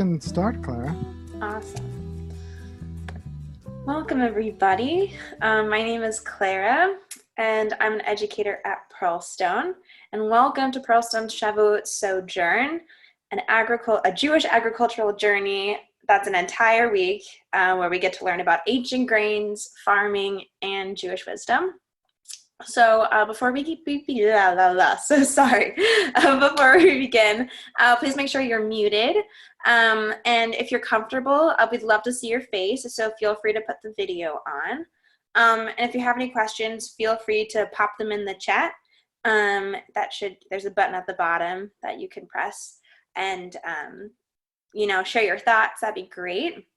can start, Clara. Awesome. Welcome, everybody. My name is Clara, and I'm an educator at Pearlstone. And welcome to Pearlstone Shavuot Sojourn, a Jewish agricultural journey that's an entire week where we get to learn about ancient grains, farming, and Jewish wisdom. So before we begin, please make sure you're muted. And if you're comfortable, we'd love to see your face. So feel free to put the video on. And if you have any questions, feel free to pop them in the chat. There's a button at the bottom that you can press and, share your thoughts. That'd be great.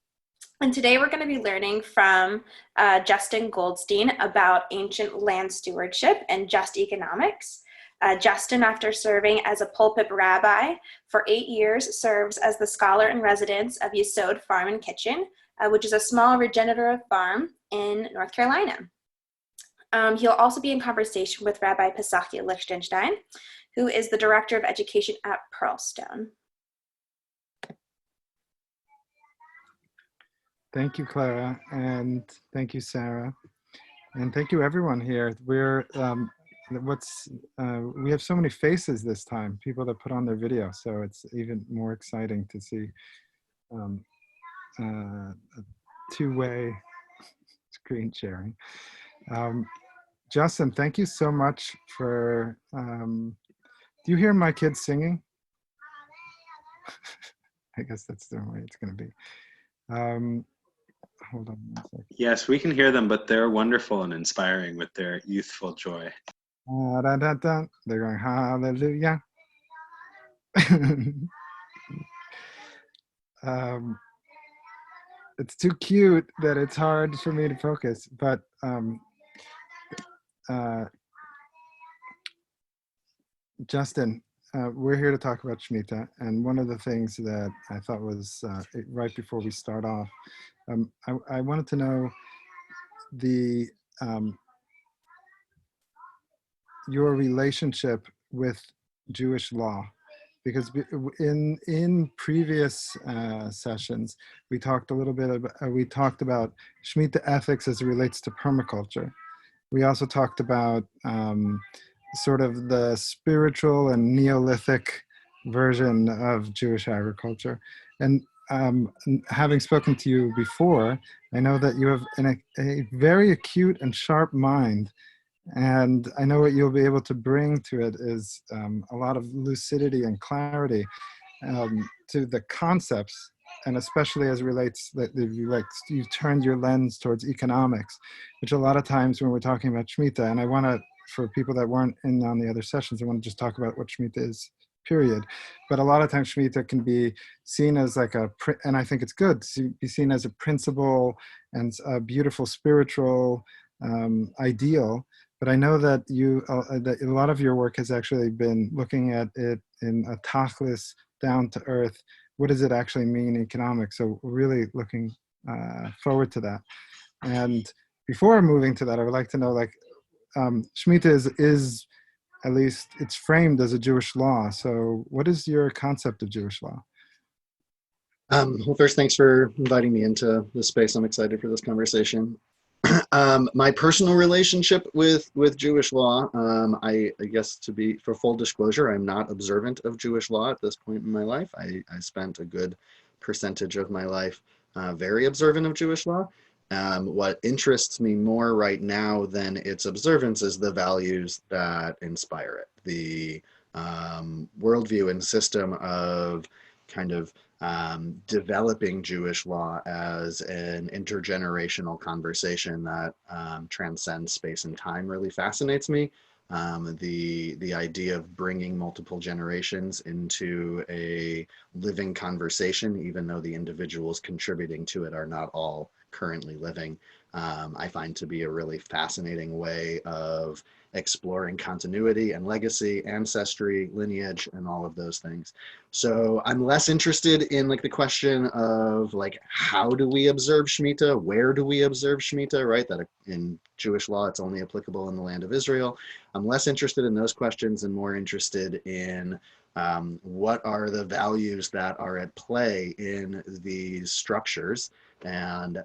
And today we're going to be learning from Justin Goldstein about ancient land stewardship and just economics. Justin, after serving as a pulpit rabbi for 8 years, serves as the scholar in residence of Yesod Farm and Kitchen, which is a small regenerative farm in North Carolina. He'll also be in conversation with Rabbi Pesachia Lichtenstein, who is the Director of Education at Pearlstone. Thank you, Clara, and thank you, Sarah, and thank you, everyone here. We have so many faces this time, people that put on their video, so it's even more exciting to see a two-way screen sharing. Justin, thank you so much for. Do you hear my kids singing? I guess that's the way it's going to be. Hold on one second. Yes, we can hear them, but they're wonderful and inspiring with their youthful joy. They're going, hallelujah. It's too cute that it's hard for me to focus, but Justin, we're here to talk about Shmitah, and one of the things that I thought was right before we start off, I wanted to know your relationship with Jewish law, because in previous sessions we talked a little bit about Shmitah ethics as it relates to permaculture. We also talked about sort of the spiritual and Neolithic version of Jewish agriculture. And having spoken to you before, I know that you have a very acute and sharp mind. And I know what you'll be able to bring to it is a lot of lucidity and clarity to the concepts, and especially as it relates that you turned your lens towards economics, which a lot of times when we're talking about Shmitah, and I want to, for people that weren't in on the other sessions, I want to just talk about what Shmitah is, period. But a lot of times Shmitah can be seen as and I think it's good to be seen as a principle and a beautiful spiritual ideal. But I know that that a lot of your work has actually been looking at it in a tachlis, down to earth. What does it actually mean in economics? So we're really looking forward to that. And before moving to that, I would like to know, Shmitah is at least it's framed as a Jewish law. So what is your concept of Jewish law? Well, first, thanks for inviting me into this space. I'm excited for this conversation. My personal relationship with Jewish law, I guess for full disclosure, I'm not observant of Jewish law at this point in my life. I spent a good percentage of my life very observant of Jewish law. What interests me more right now than its observance is the values that inspire it. The worldview and system of kind of developing Jewish law as an intergenerational conversation that transcends space and time really fascinates me. The idea of bringing multiple generations into a living conversation, even though the individuals contributing to it are not all currently living, I find to be a really fascinating way of exploring continuity and legacy, ancestry, lineage, and all of those things. So I'm less interested in like the question of like, how do we observe Shemitah? Where do we observe Shemitah, right? That in Jewish law, it's only applicable in the land of Israel. I'm less interested in those questions and more interested in what are the values that are at play in these structures, and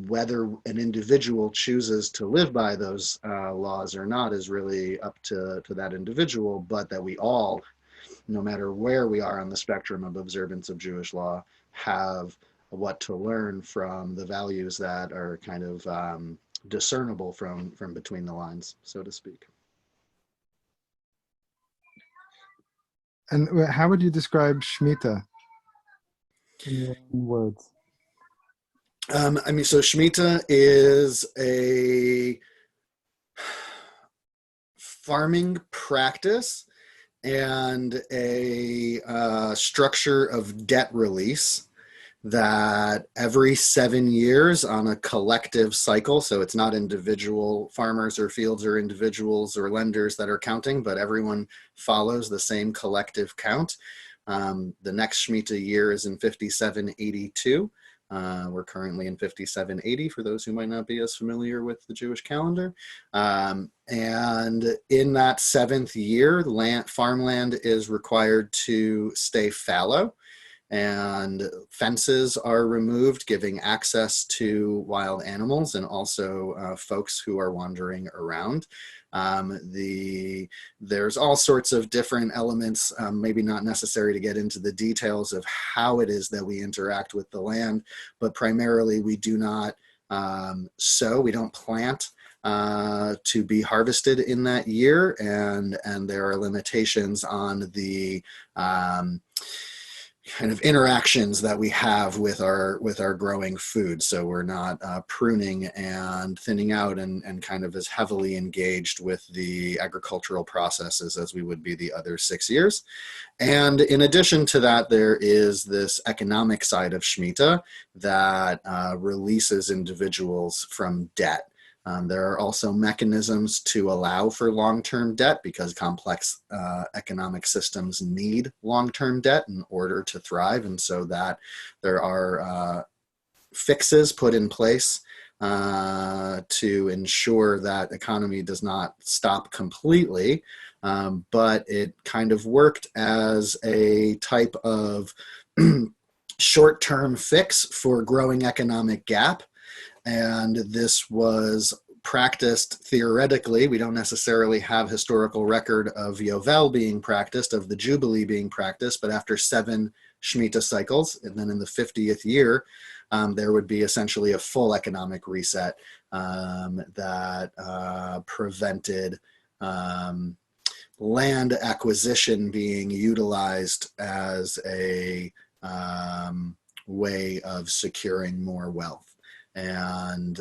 whether an individual chooses to live by those laws or not is really up to that individual, but that we all, no matter where we are on the spectrum of observance of Jewish law, have what to learn from the values that are kind of discernible from between the lines, so to speak. And how would you describe Shemitah in your own words? I mean, so Shmitah is a farming practice and a structure of debt release that every 7 years on a collective cycle, so it's not individual farmers or fields or individuals or lenders that are counting, but everyone follows the same collective count. The next Shemitah year is in 5782. We're currently in 5780 for those who might not be as familiar with the Jewish calendar. And in that 7th year, farmland is required to stay fallow, and fences are removed, giving access to wild animals and also folks who are wandering around. There's all sorts of different elements, maybe not necessary to get into the details of how it is that we interact with the land, but primarily we do not sow, we don't plant to be harvested in that year, and there are limitations on the kind of interactions that we have with our growing food. So we're not pruning and thinning out and kind of as heavily engaged with the agricultural processes as we would be the other 6 years. And in addition to that, there is this economic side of Shemitah that releases individuals from debt. There are also mechanisms to allow for long-term debt because complex economic systems need long-term debt in order to thrive. And so that there are fixes put in place to ensure that economy does not stop completely. But it kind of worked as a type of short-term fix for growing economic gap. And this was practiced theoretically. We don't necessarily have historical record of Yovel being practiced, of the Jubilee being practiced, but after 7 Shemitah cycles, and then in the 50th year, there would be essentially a full economic reset that prevented land acquisition being utilized as a way of securing more wealth. And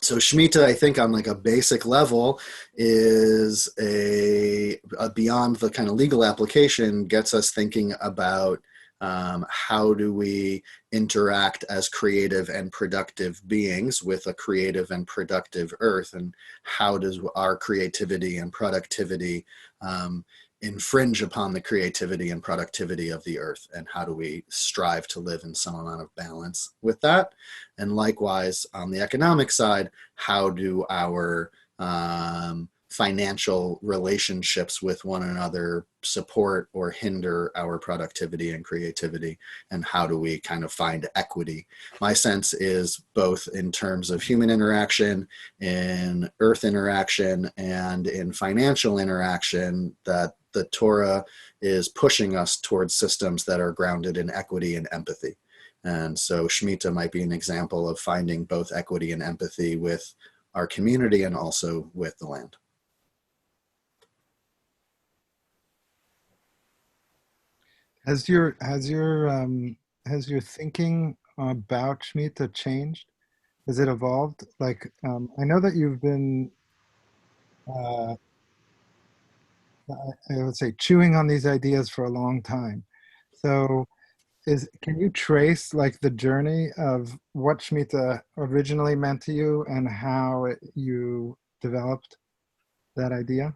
so Shemitah, I think on like a basic level, is a beyond the kind of legal application, gets us thinking about how do we interact as creative and productive beings with a creative and productive earth, and how does our creativity and productivity infringe upon the creativity and productivity of the earth, and how do we strive to live in some amount of balance with that. And likewise, on the economic side, how do our financial relationships with one another support or hinder our productivity and creativity, and how do we kind of find equity? My sense is both in terms of human interaction, in earth interaction, and in financial interaction, that the Torah is pushing us towards systems that are grounded in equity and empathy. And so Shemitah might be an example of finding both equity and empathy with our community and also with the land. Has your thinking about Shemitah changed? Has it evolved? Like, I know that you've been, I would say, chewing on these ideas for a long time. So can you trace like the journey of what Shmitah originally meant to you and how you developed that idea?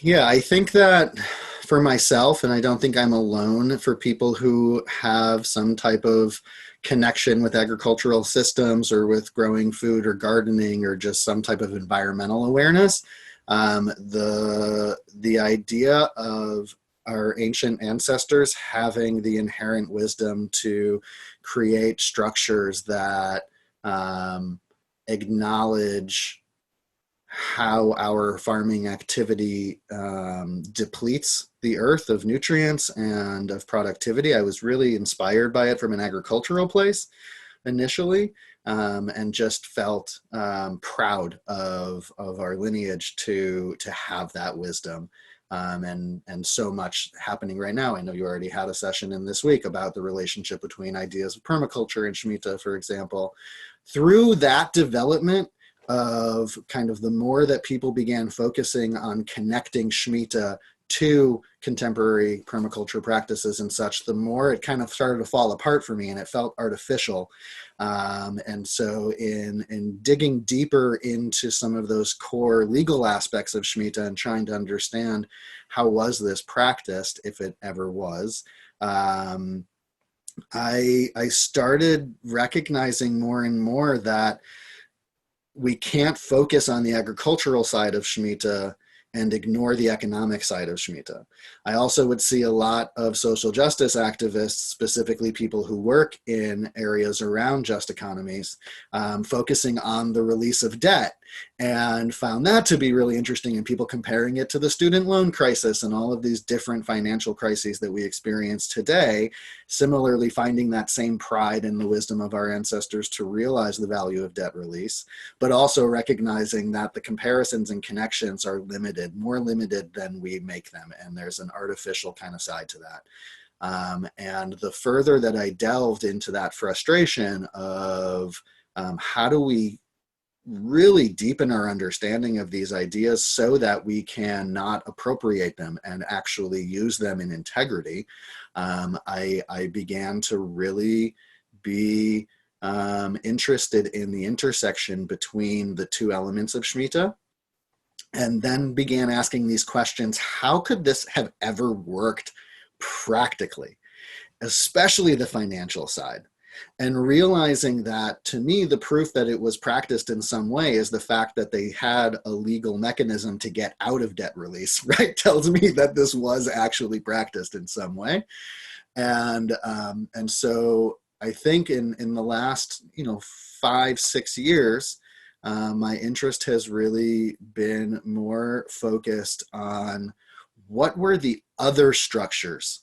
Yeah, I think that for myself, and I don't think I'm alone, for people who have some type of connection with agricultural systems or with growing food or gardening or just some type of environmental awareness, the idea of our ancient ancestors having the inherent wisdom to create structures that acknowledge how our farming activity depletes the earth of nutrients and of productivity. I was really inspired by it from an agricultural place initially, and just felt proud of our lineage to have that wisdom. And so much happening right now. I know you already had a session in this week about the relationship between ideas of permaculture and Shmitah, for example. Through that development of kind of the more that people began focusing on connecting Shmitah to contemporary permaculture practices and such, the more it kind of started to fall apart for me and it felt artificial. And so in digging deeper into some of those core legal aspects of Shmitah and trying to understand how was this practiced, if it ever was, I started recognizing more and more that we can't focus on the agricultural side of Shmitah and ignore the economic side of Shmitah. I also would see a lot of social justice activists, specifically people who work in areas around just economies, focusing on the release of debt, and found that to be really interesting, and people comparing it to the student loan crisis and all of these different financial crises that we experience today, similarly finding that same pride in the wisdom of our ancestors to realize the value of debt release, but also recognizing that the comparisons and connections are limited, more limited than we make them, and there's an artificial kind of side to that. And the further that I delved into that frustration of how do we really deepen our understanding of these ideas so that we can not appropriate them and actually use them in integrity, I began to really be interested in the intersection between the two elements of Shmitah, and then began asking these questions: how could this have ever worked practically, especially the financial side? And realizing that, to me, the proof that it was practiced in some way is the fact that they had a legal mechanism to get out of debt release, right? Tells me that this was actually practiced in some way. And so I think in the last 5-6 years, my interest has really been more focused on what were the other structures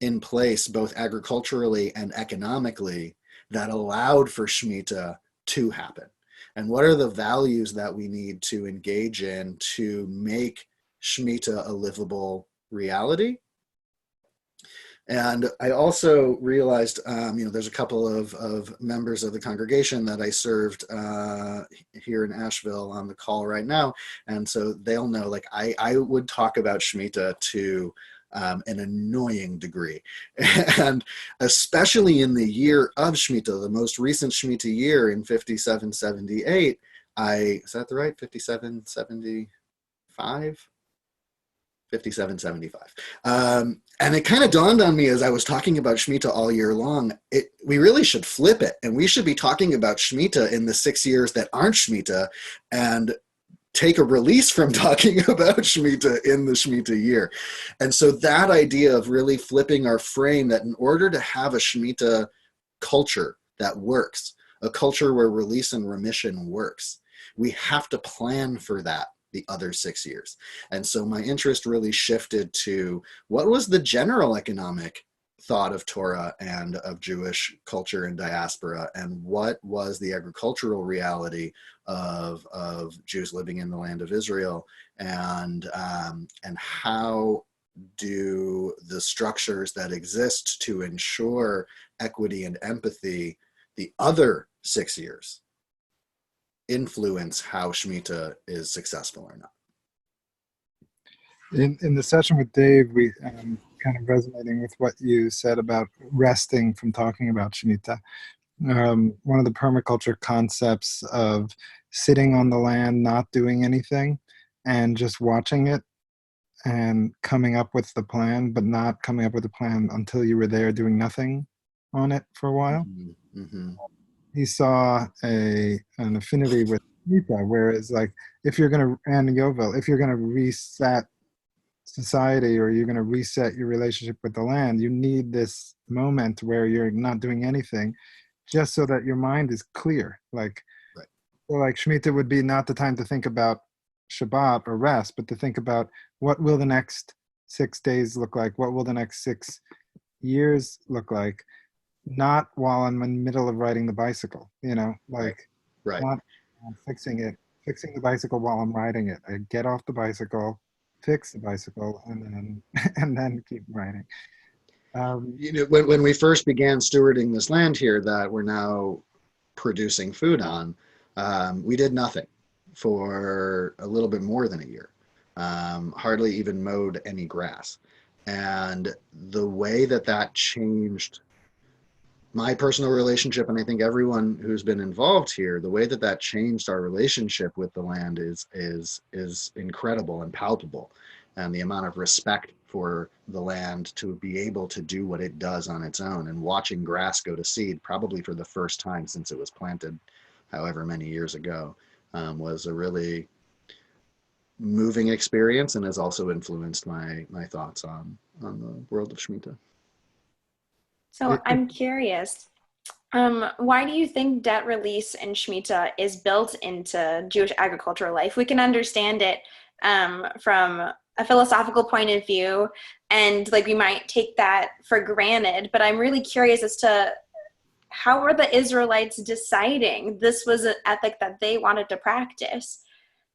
in place, both agriculturally and economically, that allowed for Shmitah to happen. And what are the values that we need to engage in to make Shmitah a livable reality? And I also realized, there's a couple of members of the congregation that I served here in Asheville on the call right now. And so they'll know, like, I would talk about Shmitah to an annoying degree. And especially in the year of Shmitah, the most recent Shmitah year in 5778, is that the right? 5775? 5775. And it kind of dawned on me as I was talking about Shmitah all year long, we really should flip it. And we should be talking about Shmitah in the 6 years that aren't Shmitah, and take a release from talking about Shmitah in the Shmitah year. And so that idea of really flipping our frame, that in order to have a Shmitah culture that works, a culture where release and remission works, we have to plan for that the other 6 years. And so my interest really shifted to what was the general economic thought of Torah and of Jewish culture and diaspora, and what was the agricultural reality of Jews living in the land of Israel, and how do the structures that exist to ensure equity and empathy the other 6 years influence how Shmitah is successful or not. In the session with Dave, kind of resonating with what you said about resting from talking about Shmitah. One of the permaculture concepts of sitting on the land, not doing anything, and just watching it and coming up with the plan, but not coming up with a plan until you were there doing nothing on it for a while. Mm-hmm. He saw an affinity with Shmitah, whereas like if you're going to, and Yovel, if you're going to reset society or you're going to reset your relationship with the land, you need this moment where you're not doing anything just so that your mind is clear. Like, Right. so like Shmitah would be not the time to think about Shabbat or rest, but to think about what will the next 6 days look like? What will the next 6 years look like? Not while I'm in the middle of riding the bicycle, like Right. not fixing the bicycle while I'm riding it. I get off the bicycle, fix the bicycle, and then and then keep riding. When we first began stewarding this land here that we're now producing food on, we did nothing for a little bit more than a year. Hardly even mowed any grass. And the way that changed my personal relationship, and I think everyone who's been involved here, the way that changed our relationship with the land is incredible and palpable. And the amount of respect for the land to be able to do what it does on its own, and watching grass go to seed, probably for the first time since it was planted however many years ago, was a really moving experience, and has also influenced my thoughts on the world of Shmitah. So I'm curious, why do you think debt release in Shmitah is built into Jewish agricultural life? We can understand it from a philosophical point of view, and like we might take that for granted, but I'm really curious as to how were the Israelites deciding this was an ethic that they wanted to practice,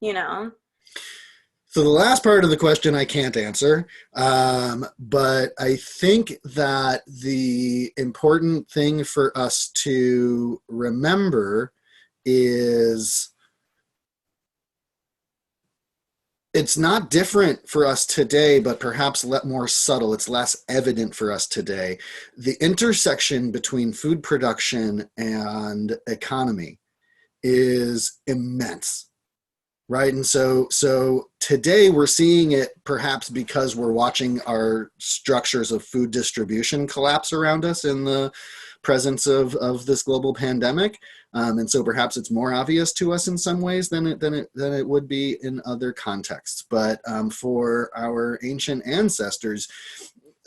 So the last part of the question I can't answer, but I think that the important thing for us to remember is it's not different for us today, but perhaps more subtle. It's less evident for us today. The intersection between food production and economy is immense. Right. And so today we're seeing it perhaps because we're watching our structures of food distribution collapse around us in the presence of this global pandemic. And so perhaps it's more obvious to us in some ways than it would be in other contexts. But for our ancient ancestors,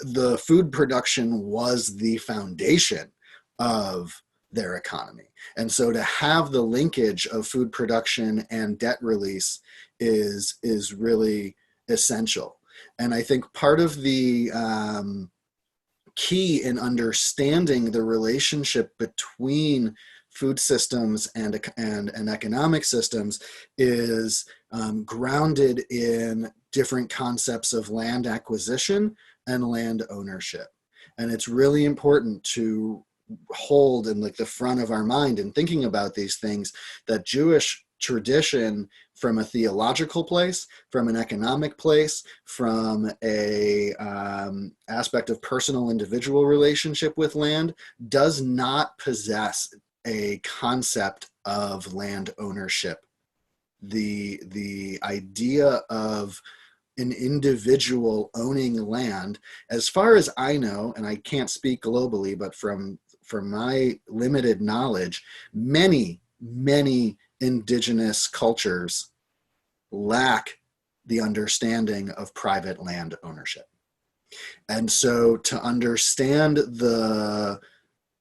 the food production was the foundation of their economy. And so to have the linkage of food production and debt release is really essential. And I think part of the key in understanding the relationship between food systems and economic systems is grounded in different concepts of land acquisition and land ownership. And it's really important to hold in like the front of our mind in thinking about these things, that Jewish tradition from a theological place, from an economic place, from a aspect of personal individual relationship with land, does not possess a concept of land ownership. The idea of an individual owning land, as far as I know, and I can't speak globally, but from my limited knowledge, many indigenous cultures lack the understanding of private land ownership. And so to understand the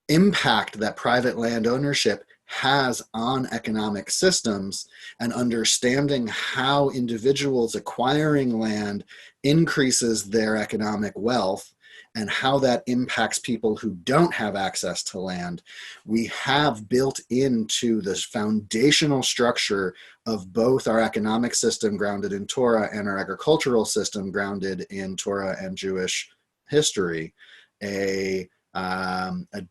impact that private land ownership has on economic systems, and understanding how individuals acquiring land increases their economic wealth, and how that impacts people who don't have access to land, we have built into this foundational structure of both our economic system grounded in Torah and our agricultural system grounded in Torah and Jewish history, a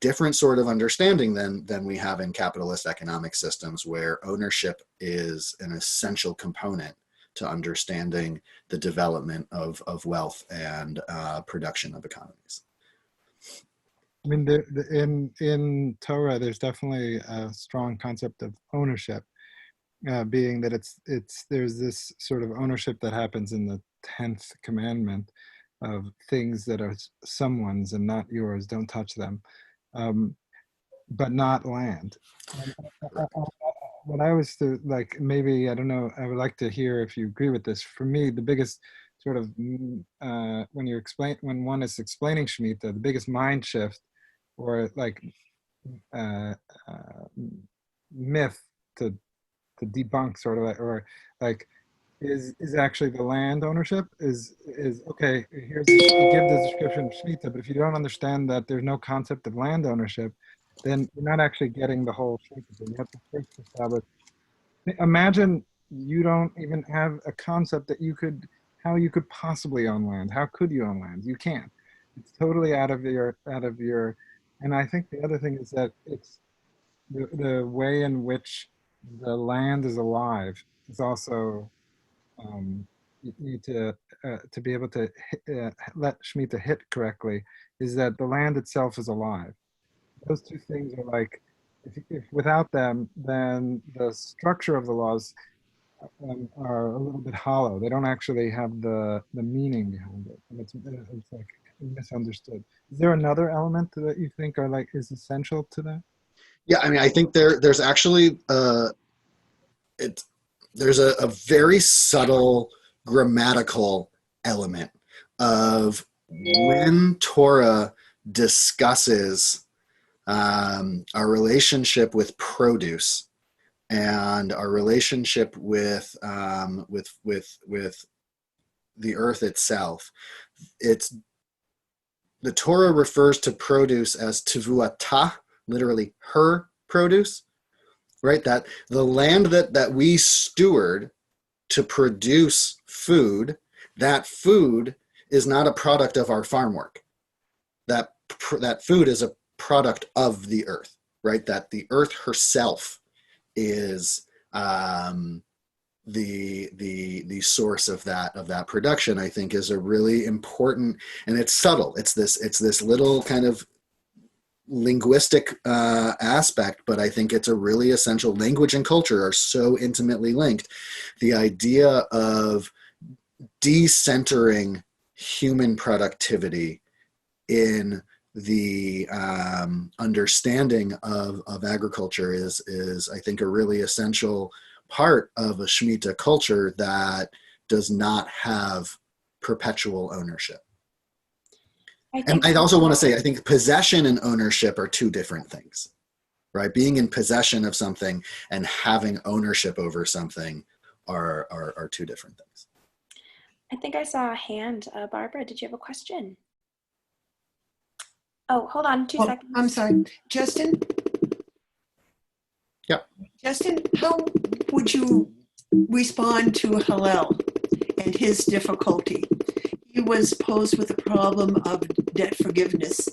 different sort of understanding than we have in capitalist economic systems, where ownership is an essential component to understanding the development of wealth and production of economies. I mean, in Torah, there's definitely a strong concept of ownership, being that there's this sort of ownership that happens in the 10th commandment of things that are someone's and not yours. Don't touch them, but not land. And what I was like, maybe, I don't know, I would like to hear if you agree with this. For me, the biggest sort of when one is explaining Shemitah, the biggest mind shift or like myth to debunk, sort of, or like is actually the land ownership is okay. You give the description of Shemitah, but if you don't understand that there's no concept of land ownership, then you're not actually getting the whole Shemitah. You have to first establish. Imagine you don't even have a concept that how you could possibly own land. How could you own land? You can't. It's totally out of your. And I think the other thing is that it's the way in which the land is alive is also, you need to be able to let Shemitah hit correctly, is that the land itself is alive. Those two things are like, if without them, then the structure of the laws are a little bit hollow. They don't actually have the meaning behind it, and it's like misunderstood. Is there another element that you think is essential to that? Yeah, I mean, I think there's actually there's a very subtle grammatical element of when Torah discusses our relationship with produce and our relationship with the earth itself. The Torah refers to produce as tevuatah, literally her produce, right? That the land that we steward to produce food, that food is not a product of our farm work. That food is a product of the earth, right? That the earth herself is the source of that production. I think is a really important, and it's subtle. It's this little kind of linguistic aspect, but I think it's a really essential. Language and culture are so intimately linked. The idea of decentering human productivity in the understanding of agriculture is I think a really essential part of a Shemitah culture that does not have perpetual ownership. And I'd also want to say, I think possession and ownership are two different things, right? Being in possession of something and having ownership over something are two different things. I think I saw a hand. Barbara, did you have a question? Oh, hold on 2 seconds. I'm sorry. Justin? Yep. Justin, how would you respond to Hillel and his difficulty? He was posed with the problem of debt forgiveness,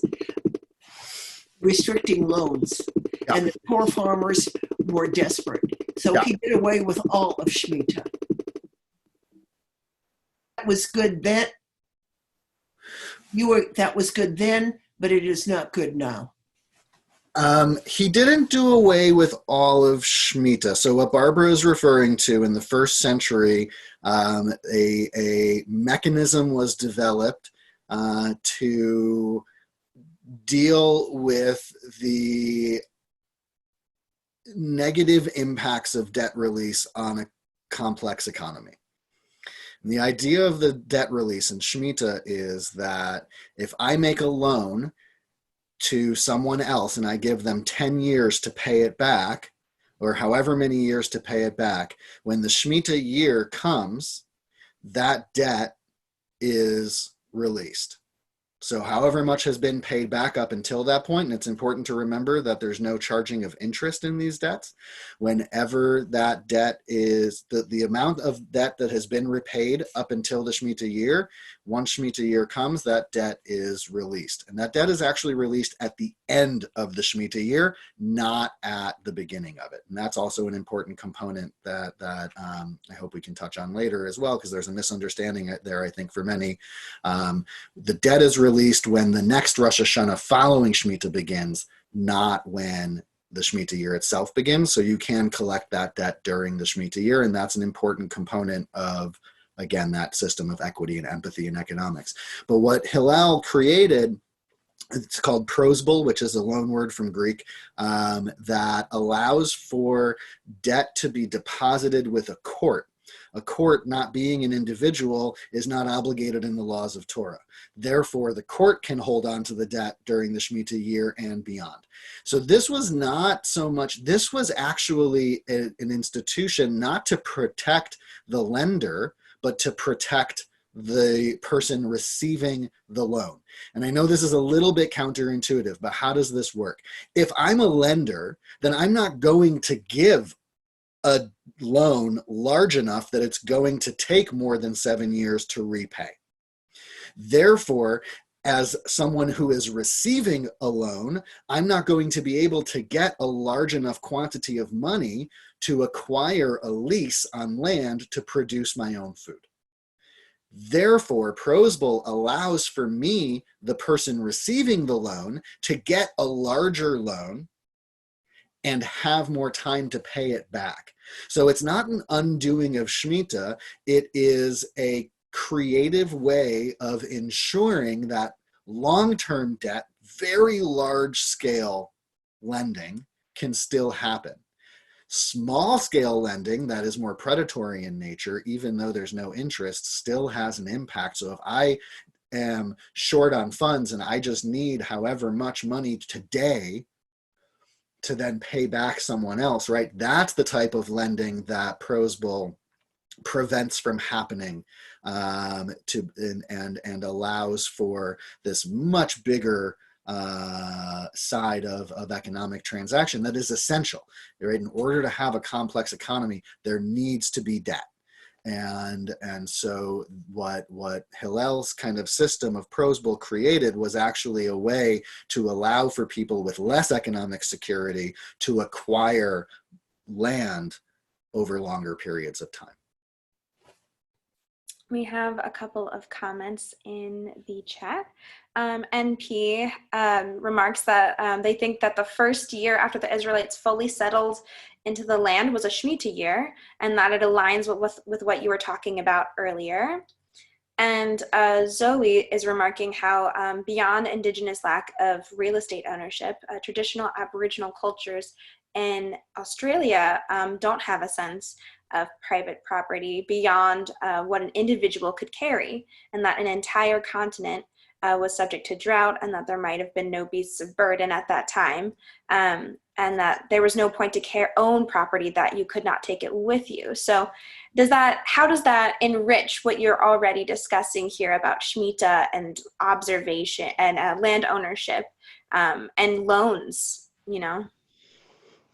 restricting loans, and the poor farmers were desperate. So he did away with all of Shmitah. That was good then. That was good then, but it is not good now. He didn't do away with all of Shmitah. So what Barbara is referring to, in the first century, a mechanism was developed to deal with the negative impacts of debt release on a complex economy. And the idea of the debt release in Shmitah is that if I make a loan to someone else and I give them 10 years to pay it back, or however many years to pay it back, when the Shmitah year comes, that debt is released. So however much has been paid back up until that point, and it's important to remember that there's no charging of interest in these debts. Whenever that debt is, the amount of debt that has been repaid up until the Shemitah year, once Shemitah year comes, that debt is released. And that debt is actually released at the end of the Shemitah year, not at the beginning of it. And that's also an important component that I hope we can touch on later as well, because there's a misunderstanding there, I think, for many. The debt is released when the next Rosh Hashanah following Shemitah begins, not when the Shemitah year itself begins. So you can collect that debt during the Shemitah year, and that's an important component of, again, that system of equity and empathy in economics. But what Hillel created, it's called prosbul, which is a loan word from Greek, that allows for debt to be deposited with a court. A court, not being an individual, is not obligated in the laws of Torah. Therefore, the court can hold on to the debt during the Shemitah year and beyond. So this was not so much, this was actually an institution not to protect the lender, but to protect the person receiving the loan. And I know this is a little bit counterintuitive, but how does this work? If I'm a lender, then I'm not going to give a loan large enough that it's going to take more than 7 years to repay. Therefore, as someone who is receiving a loan, I'm not going to be able to get a large enough quantity of money to acquire a lease on land to produce my own food. Therefore, prosbul allows for me, the person receiving the loan, to get a larger loan and have more time to pay it back. So it's not an undoing of Shemitah, it is a creative way of ensuring that long-term debt, very large-scale lending can still happen. Small-scale lending that is more predatory in nature, even though there's no interest, still has an impact. So if I am short on funds and I just need however much money today to then pay back someone else, right? That's the type of lending that prosbul prevents from happening, and allows for this much bigger side of economic transaction that is essential, right? In order to have a complex economy, there needs to be debt. And so what Hillel's kind of system of prosbul created was actually a way to allow for people with less economic security to acquire land over longer periods of time. We have a couple of comments in the chat. NP remarks that they think that the first year after the Israelites fully settled into the land was a Shemitah year, and that it aligns with what you were talking about earlier. And Zoe is remarking how beyond indigenous lack of real estate ownership, traditional Aboriginal cultures in Australia don't have a sense of private property beyond what an individual could carry, and that an entire continent was subject to drought, and that there might have been no beasts of burden at that time, and that there was no point to own property that you could not take it with you. So how does that enrich what you're already discussing here about Shemitah and observation and land ownership and loans, you know?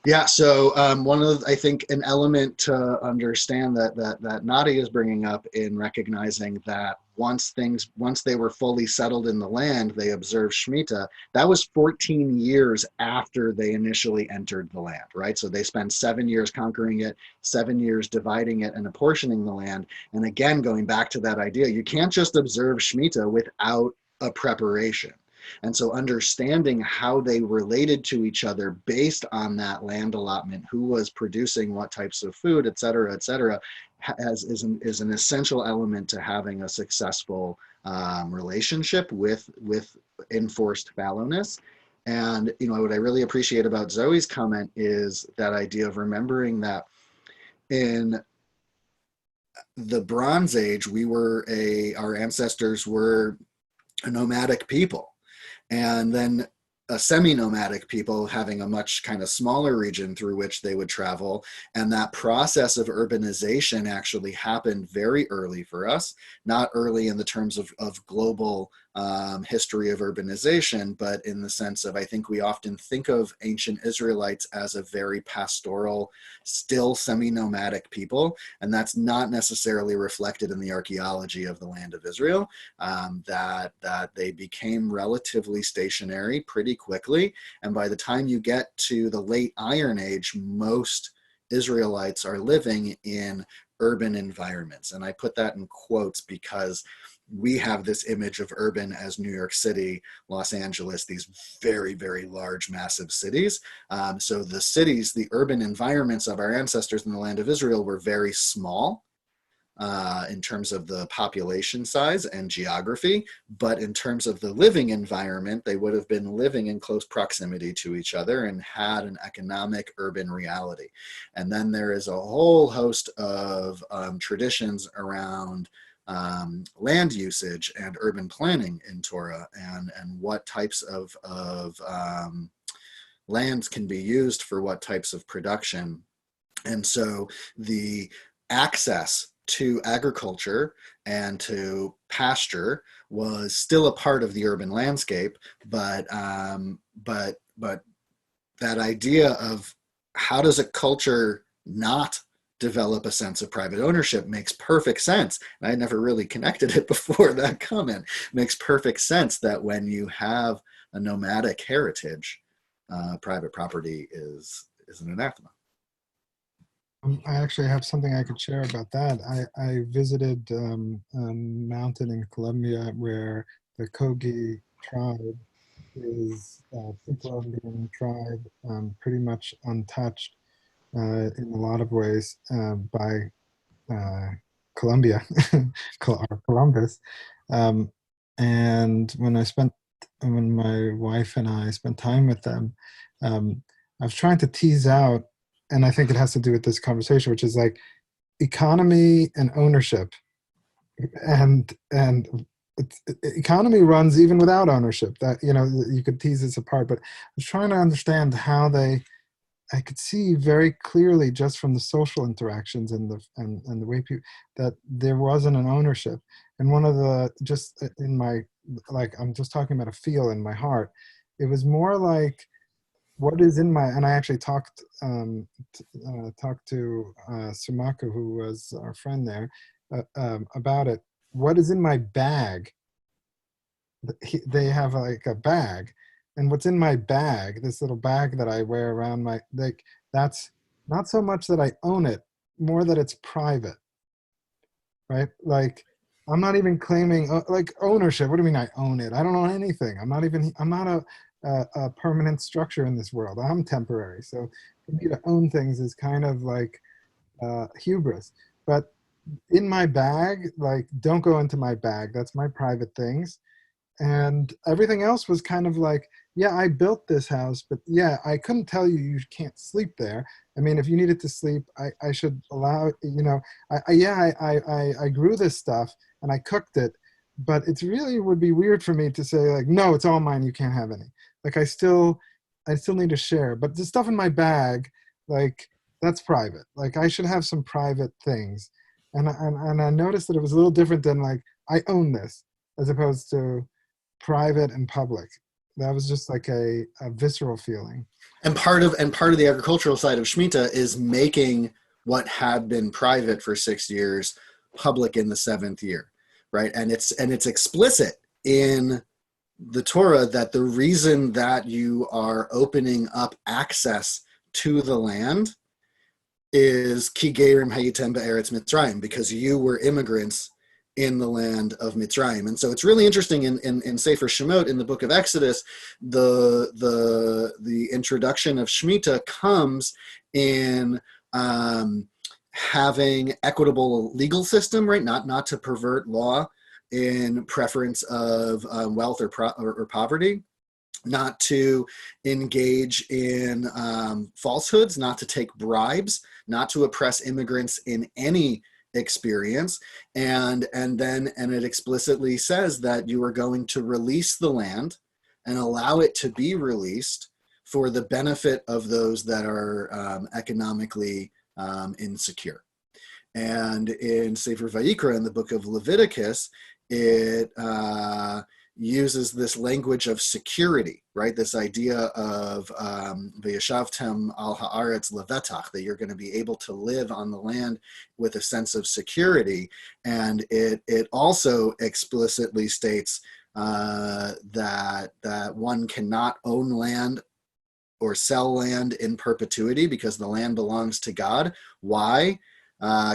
Yeah, so one of, I think, an element to understand that Nadia is bringing up in recognizing that once they were fully settled in the land, they observed Shemitah. That was 14 years after they initially entered the land, right? So they spent 7 years conquering it, 7 years dividing it and apportioning the land. And again, going back to that idea, you can't just observe Shemitah without a preparation. And so understanding how they related to each other based on that land allotment, who was producing what types of food, et cetera, is an essential element to having a successful relationship with enforced fallowness. And what I really appreciate about Zoe's comment is that idea of remembering that in the Bronze Age, our ancestors were a nomadic people. And then a semi-nomadic people having a much kind of smaller region through which they would travel. And that process of urbanization actually happened very early for us, not early in the terms of global history of urbanization, but in the sense of, I think we often think of ancient Israelites as a very pastoral, still semi-nomadic people, and that's not necessarily reflected in the archaeology of the land of Israel, that they became relatively stationary pretty quickly, and by the time you get to the late Iron Age, most Israelites are living in urban environments. And I put that in quotes because we have this image of urban as New York City, Los Angeles, these very, very large, massive cities. So the cities, the urban environments of our ancestors in the land of Israel were very small in terms of the population size and geography, but in terms of the living environment, they would have been living in close proximity to each other and had an economic urban reality. And then there is a whole host of traditions around land usage and urban planning in Torah, and what types of lands can be used for what types of production. And so the access to agriculture and to pasture was still a part of the urban landscape, but that idea of how does a culture not develop a sense of private ownership makes perfect sense. And I never really connected it before that comment. Makes perfect sense that when you have a nomadic heritage, private property is an anathema. I actually have something I could share about that. I visited a mountain in Colombia where the Kogi tribe is a Colombian tribe, pretty much untouched in a lot of ways by Colombia, or Columbus. And when my wife and I spent time with them, I was trying to tease out, and I think it has to do with this conversation, which is like economy and ownership, and economy runs even without ownership. That, you know, you could tease this apart, but I was trying to understand how I could see very clearly just from the social interactions and the way people, that there wasn't an ownership. And one of the, just in my, like, I'm just talking about a feel in my heart, it was more like, what is in my, and I actually talked to Sumaku, who was our friend there, about it. What is in my bag? They have like a bag, and what's in my bag, this little bag that I wear around my, like, that's not so much that I own it, more that it's private, right? Like, I'm not even claiming like ownership. What do you mean I own it? I don't own anything. I'm not a permanent structure in this world. I'm temporary. So for me to own things is kind of like hubris. But in my bag, like, don't go into my bag. That's my private things. And everything else was kind of like, yeah, I built this house, but yeah, I couldn't tell you you can't sleep there. I mean, if you needed to sleep, I should allow, you know, I grew this stuff and I cooked it, but it's really would be weird for me to say like, no, it's all mine, you can't have any. Like, I still need to share, but the stuff in my bag, like, that's private. Like, I should have some private things. And I noticed that it was a little different than like, I own this, as opposed to private and public. That was just like a visceral feeling. And part of the agricultural side of Shmitah is making what had been private for 6 years public in the 7th year, right? And it's explicit in the Torah that the reason that you are opening up access to the land is ki gerim hayitem be'eretz Mitzrayim, because you were immigrants in the land of Mitzrayim. And so it's really interesting in Sefer Shemot, in the book of Exodus, the introduction of Shmitah comes in having equitable legal system, right? Not to pervert law in preference of wealth or poverty, not to engage in falsehoods, not to take bribes, not to oppress immigrants in any experience, and it explicitly says that you are going to release the land and allow it to be released for the benefit of those that are economically insecure. And in Sefer Vayikra, in the book of Leviticus, it uses this language of security, right? This idea of v'yashavtem al haaretz levetach, that you're going to be able to live on the land with a sense of security. And it also explicitly states that one cannot own land or sell land in perpetuity because the land belongs to God. Why?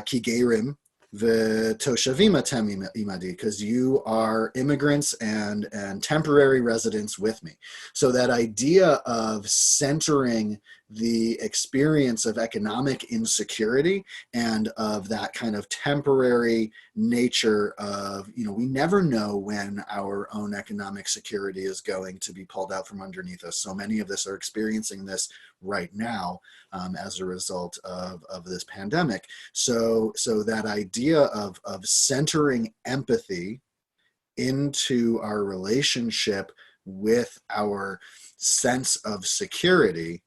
Ki gerim v'toshavim atem imadi, because you are immigrants and temporary residents with me. So that idea of centering the experience of economic insecurity and of that kind of temporary nature of, we never know when our own economic security is going to be pulled out from underneath us. So many of us are experiencing this right now as a result of this pandemic. So that idea of centering empathy into our relationship with our sense of security,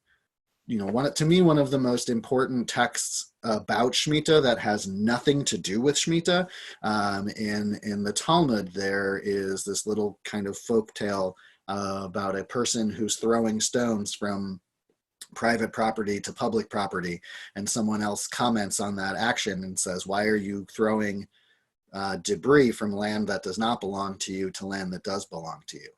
to me, one of the most important texts about Shmitah that has nothing to do with Shmitah, in the Talmud, there is this little kind of folk tale about a person who's throwing stones from private property to public property, and someone else comments on that action and says, why are you throwing debris from land that does not belong to you to land that does belong to you?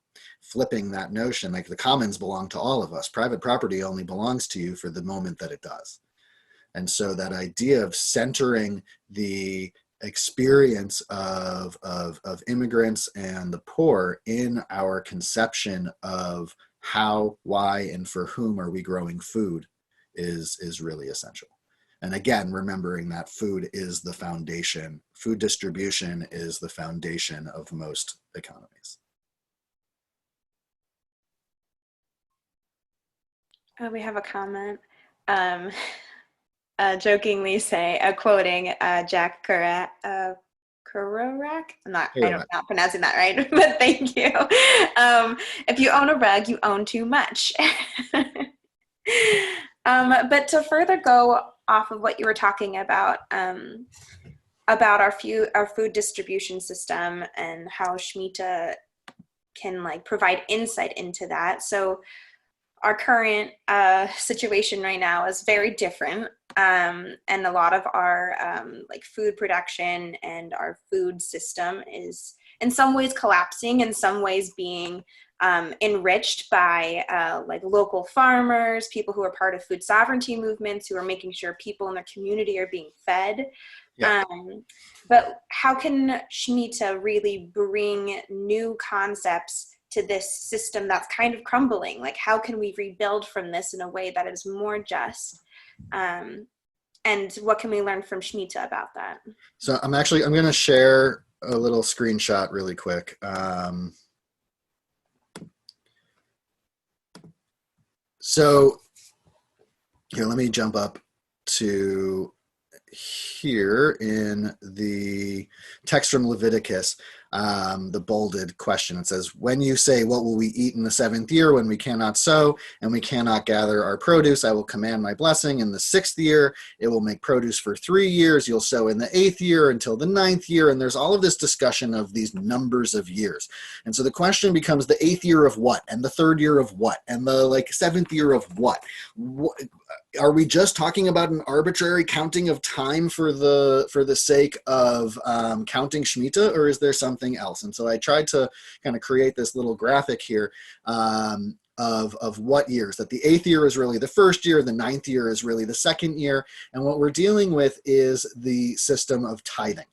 Flipping that notion, like the commons belong to all of us. Private property only belongs to you for the moment that it does. And so that idea of centering the experience of immigrants and the poor in our conception of how, why, and for whom are we growing food is really essential. And again, remembering that food is the foundation, food distribution is the foundation of most economies. We have a comment. Jokingly quoting Jack Kerouac. I'm not pronouncing that right, but thank you. If you own a rug, you own too much. But to further go off of what you were talking about our food distribution system and how Shmitah can provide insight into that. So our current situation right now is very different, and a lot of our food production and our food system is in some ways collapsing, in some ways being enriched by local farmers, people who are part of food sovereignty movements, who are making sure people in their community are being fed. Yeah. But how can Shmitah really bring new concepts to this system that's kind of crumbling? How can we rebuild from this in a way that is more just? And what can we learn from Shmitah about that? So I'm going to share a little screenshot really quick. So here, let me jump up to here in the text from Leviticus, the bolded question. It says, when you say, what will we eat in the 7th year when we cannot sow and we cannot gather our produce, I will command my blessing. In the 6th year, it will make produce for 3 years. You'll sow in the 8th year until the 9th year. And there's all of this discussion of these numbers of years. And so the question becomes, the 8th year of what? And the 3rd year of what? And the 7th year of what? Are we just talking about an arbitrary counting of time for the sake of counting Shmitah, or is there something else? And so I tried to kind of create this little graphic here of what years, that the 8th year is really the 1st year, the 9th year is really the 2nd year, and what we're dealing with is the system of tithing,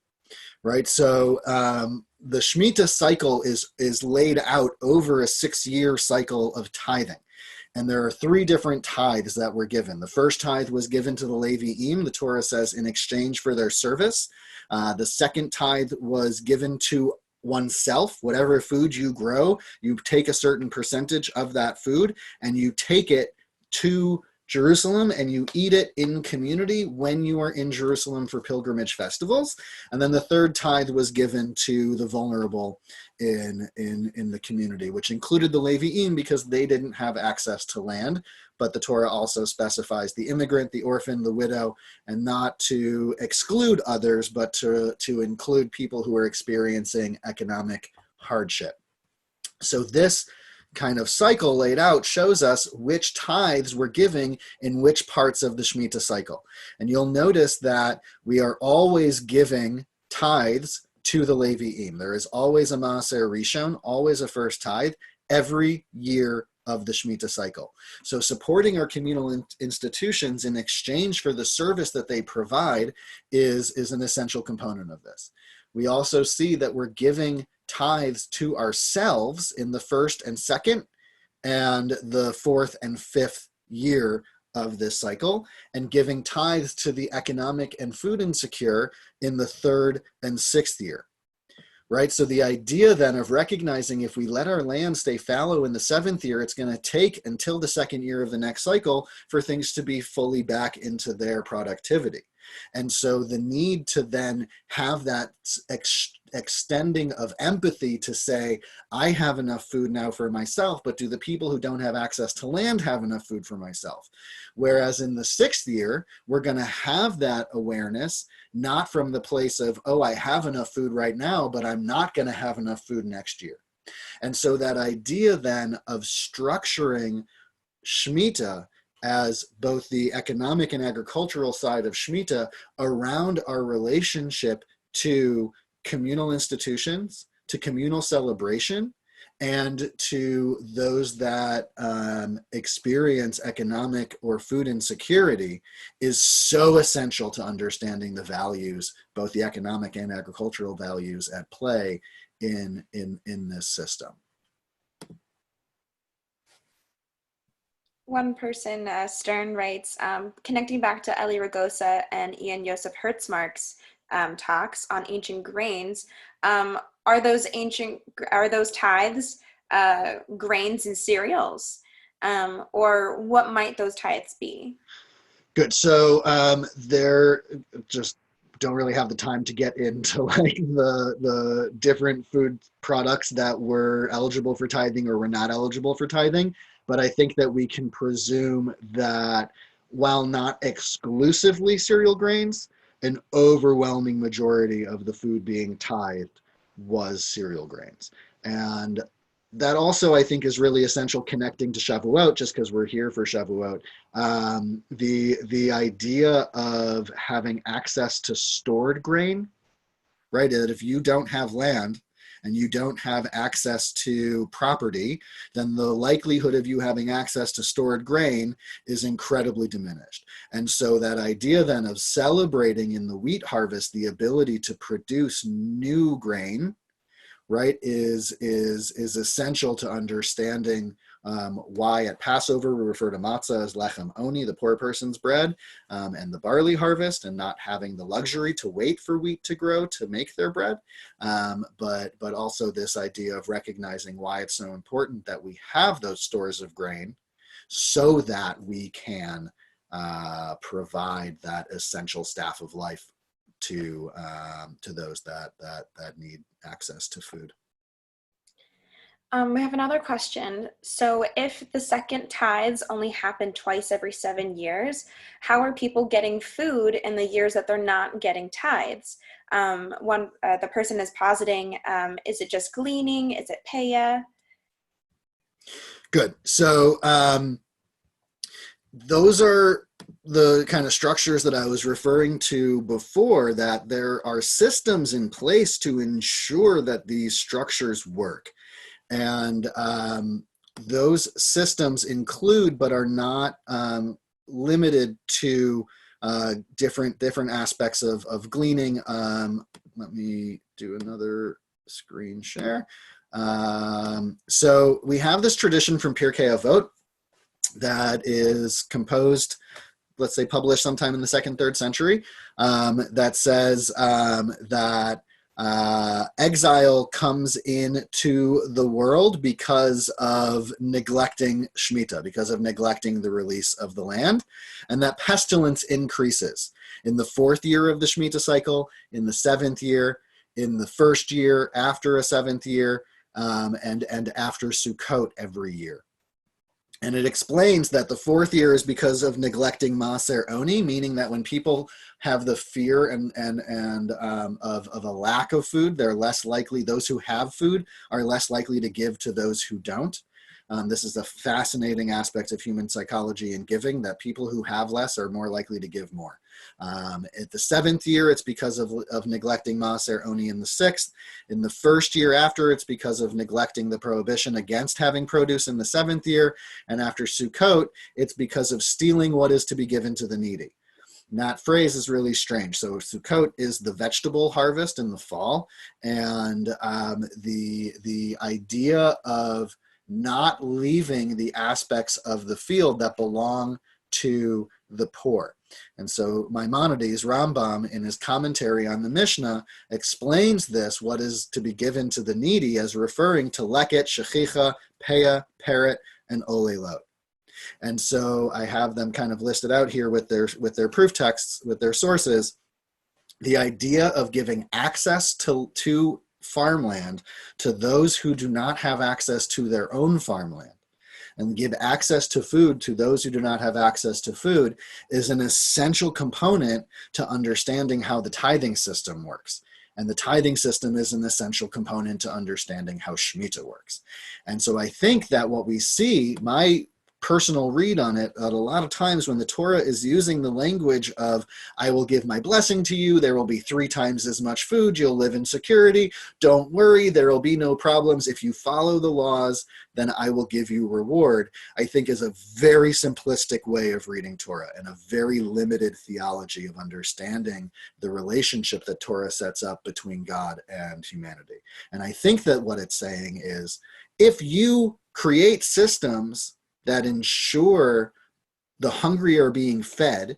right? So the Shmitah cycle is laid out over a 6-year cycle of tithing. And there are 3 different tithes that were given. The first tithe was given to the Levi'im, the Torah says, in exchange for their service. The second tithe was given to oneself. Whatever food you grow, you take a certain percentage of that food and you take it to Jerusalem and you eat it in community when you are in Jerusalem for pilgrimage festivals. And then the third tithe was given to the vulnerable in the community, which included the Levi'im because they didn't have access to land. But the Torah also specifies the immigrant, the orphan, the widow, and not to exclude others, but to include people who are experiencing economic hardship. So this kind of cycle laid out shows us which tithes we're giving in which parts of the Shemitah cycle. And you'll notice that we are always giving tithes to the Levi'im. There is always a Maaser Rishon, always a first tithe, every year of the Shemitah cycle. So supporting our communal institutions in exchange for the service that they provide is an essential component of this. We also see that we're giving tithes to ourselves in the first and second and the fourth and fifth year of this cycle, and giving tithes to the economic and food insecure in the third and sixth year. Right? So the idea then of recognizing if we let our land stay fallow in the seventh year, it's going to take until the second year of the next cycle for things to be fully back into their productivity. And so the need to then have that extending of empathy to say, I have enough food now for myself, but do the people who don't have access to land have enough food for myself? Whereas in the sixth year, we're going to have that awareness, not from the place of, oh, I have enough food right now, but I'm not going to have enough food next year. And so that idea then of structuring Shemitah as both the economic and agricultural side of Shmitah around our relationship to communal institutions, to communal celebration, and to those that experience economic or food insecurity is so essential to understanding the values, both the economic and agricultural values at play in this system. One person, Stern, writes, connecting back to Eli Ragosa and Ian Joseph Hertzmark's talks on ancient grains, are those tithes grains and cereals? Or what might those tithes be? Good. So they're just don't really have the time to get into like the different food products that were eligible for tithing or were not eligible for tithing. But I think that we can presume that while not exclusively cereal grains, an overwhelming majority of the food being tithed was cereal grains. And that also, I think, is really essential connecting to Shavuot, just because we're here for Shavuot. The idea of having access to stored grain, right? That if you don't have land and you don't have access to property, then the likelihood of you having access to stored grain is incredibly diminished. And so that idea then of celebrating in the wheat harvest the ability to produce new grain, right, is essential to understanding why at Passover we refer to matzah as lechem oni, the poor person's bread, and the barley harvest, and not having the luxury to wait for wheat to grow to make their bread, but also this idea of recognizing why it's so important that we have those stores of grain so that we can provide that essential staff of life to those that need access to food. We have another question. So if the second tithes only happen twice every 7 years, how are people getting food in the years that they're not getting tithes? The person is positing, is it just gleaning? Is it paya? Good. So those are the kind of structures that I was referring to before, that there are systems in place to ensure that these structures work. And those systems include, but are not limited to, different aspects of gleaning. Let me do another screen share. So we have this tradition from Pirkei Avot that is composed, let's say published sometime in the 2nd, 3rd century, that says that exile comes into the world because of neglecting Shemitah, because of neglecting the release of the land, and that pestilence increases in the 4th year of the Shemitah cycle, in the 7th year, in the 1st year, after a 7th year, and after Sukkot every year. And it explains that the fourth year is because of neglecting Maser Oni, meaning that when people have the fear of a lack of food, they're less likely, those who have food are less likely to give to those who don't. This is a fascinating aspect of human psychology and giving, that people who have less are more likely to give more. At the seventh year, it's because of neglecting Maser Oni in the sixth. In the first year after, it's because of neglecting the prohibition against having produce in the seventh year. And after Sukkot, it's because of stealing what is to be given to the needy. And that phrase is really strange. So Sukkot is the vegetable harvest in the fall. And the idea of not leaving the aspects of the field that belong to the poor. And so Maimonides, Rambam, in his commentary on the Mishnah, explains this, what is to be given to the needy, as referring to leket, shechicha, peah, parrot, and olelot. And so I have them kind of listed out here with their proof texts, with their sources. The idea of giving access to farmland to those who do not have access to their own farmland, and give access to food to those who do not have access to food, is an essential component to understanding how the tithing system works. And the tithing system is an essential component to understanding how Shmitah works. And so I think that what we see, my personal read on it, that a lot of times when the Torah is using the language of, I will give my blessing to you, there will be 3 times as much food, you'll live in security, don't worry, there will be no problems, if you follow the laws, then I will give you reward, I think is a very simplistic way of reading Torah, and a very limited theology of understanding the relationship that Torah sets up between God and humanity. And I think that what it's saying is, if you create systems that ensure the hungry are being fed,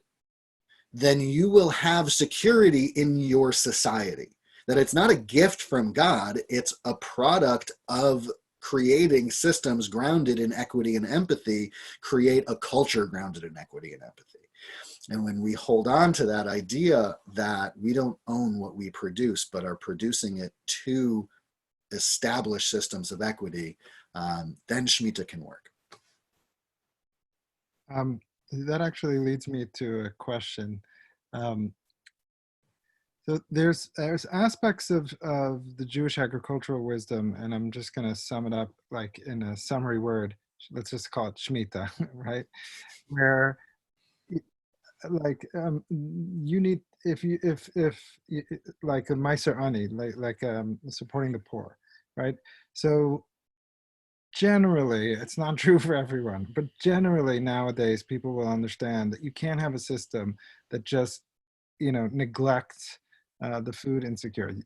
then you will have security in your society. That it's not a gift from God, it's a product of creating systems grounded in equity and empathy, create a culture grounded in equity and empathy. And when we hold on to that idea that we don't own what we produce, but are producing it to establish systems of equity, then Shmitah can work. That actually leads me to a question. So there's aspects of the Jewish agricultural wisdom, and I'm just going to sum it up like in a summary word. Let's just call it Shmitah, right? Where like you need, if like a Meiser Ani, like supporting the poor, right? So generally, it's not true for everyone, but generally nowadays people will understand that you can't have a system that just, neglects the food insecurity.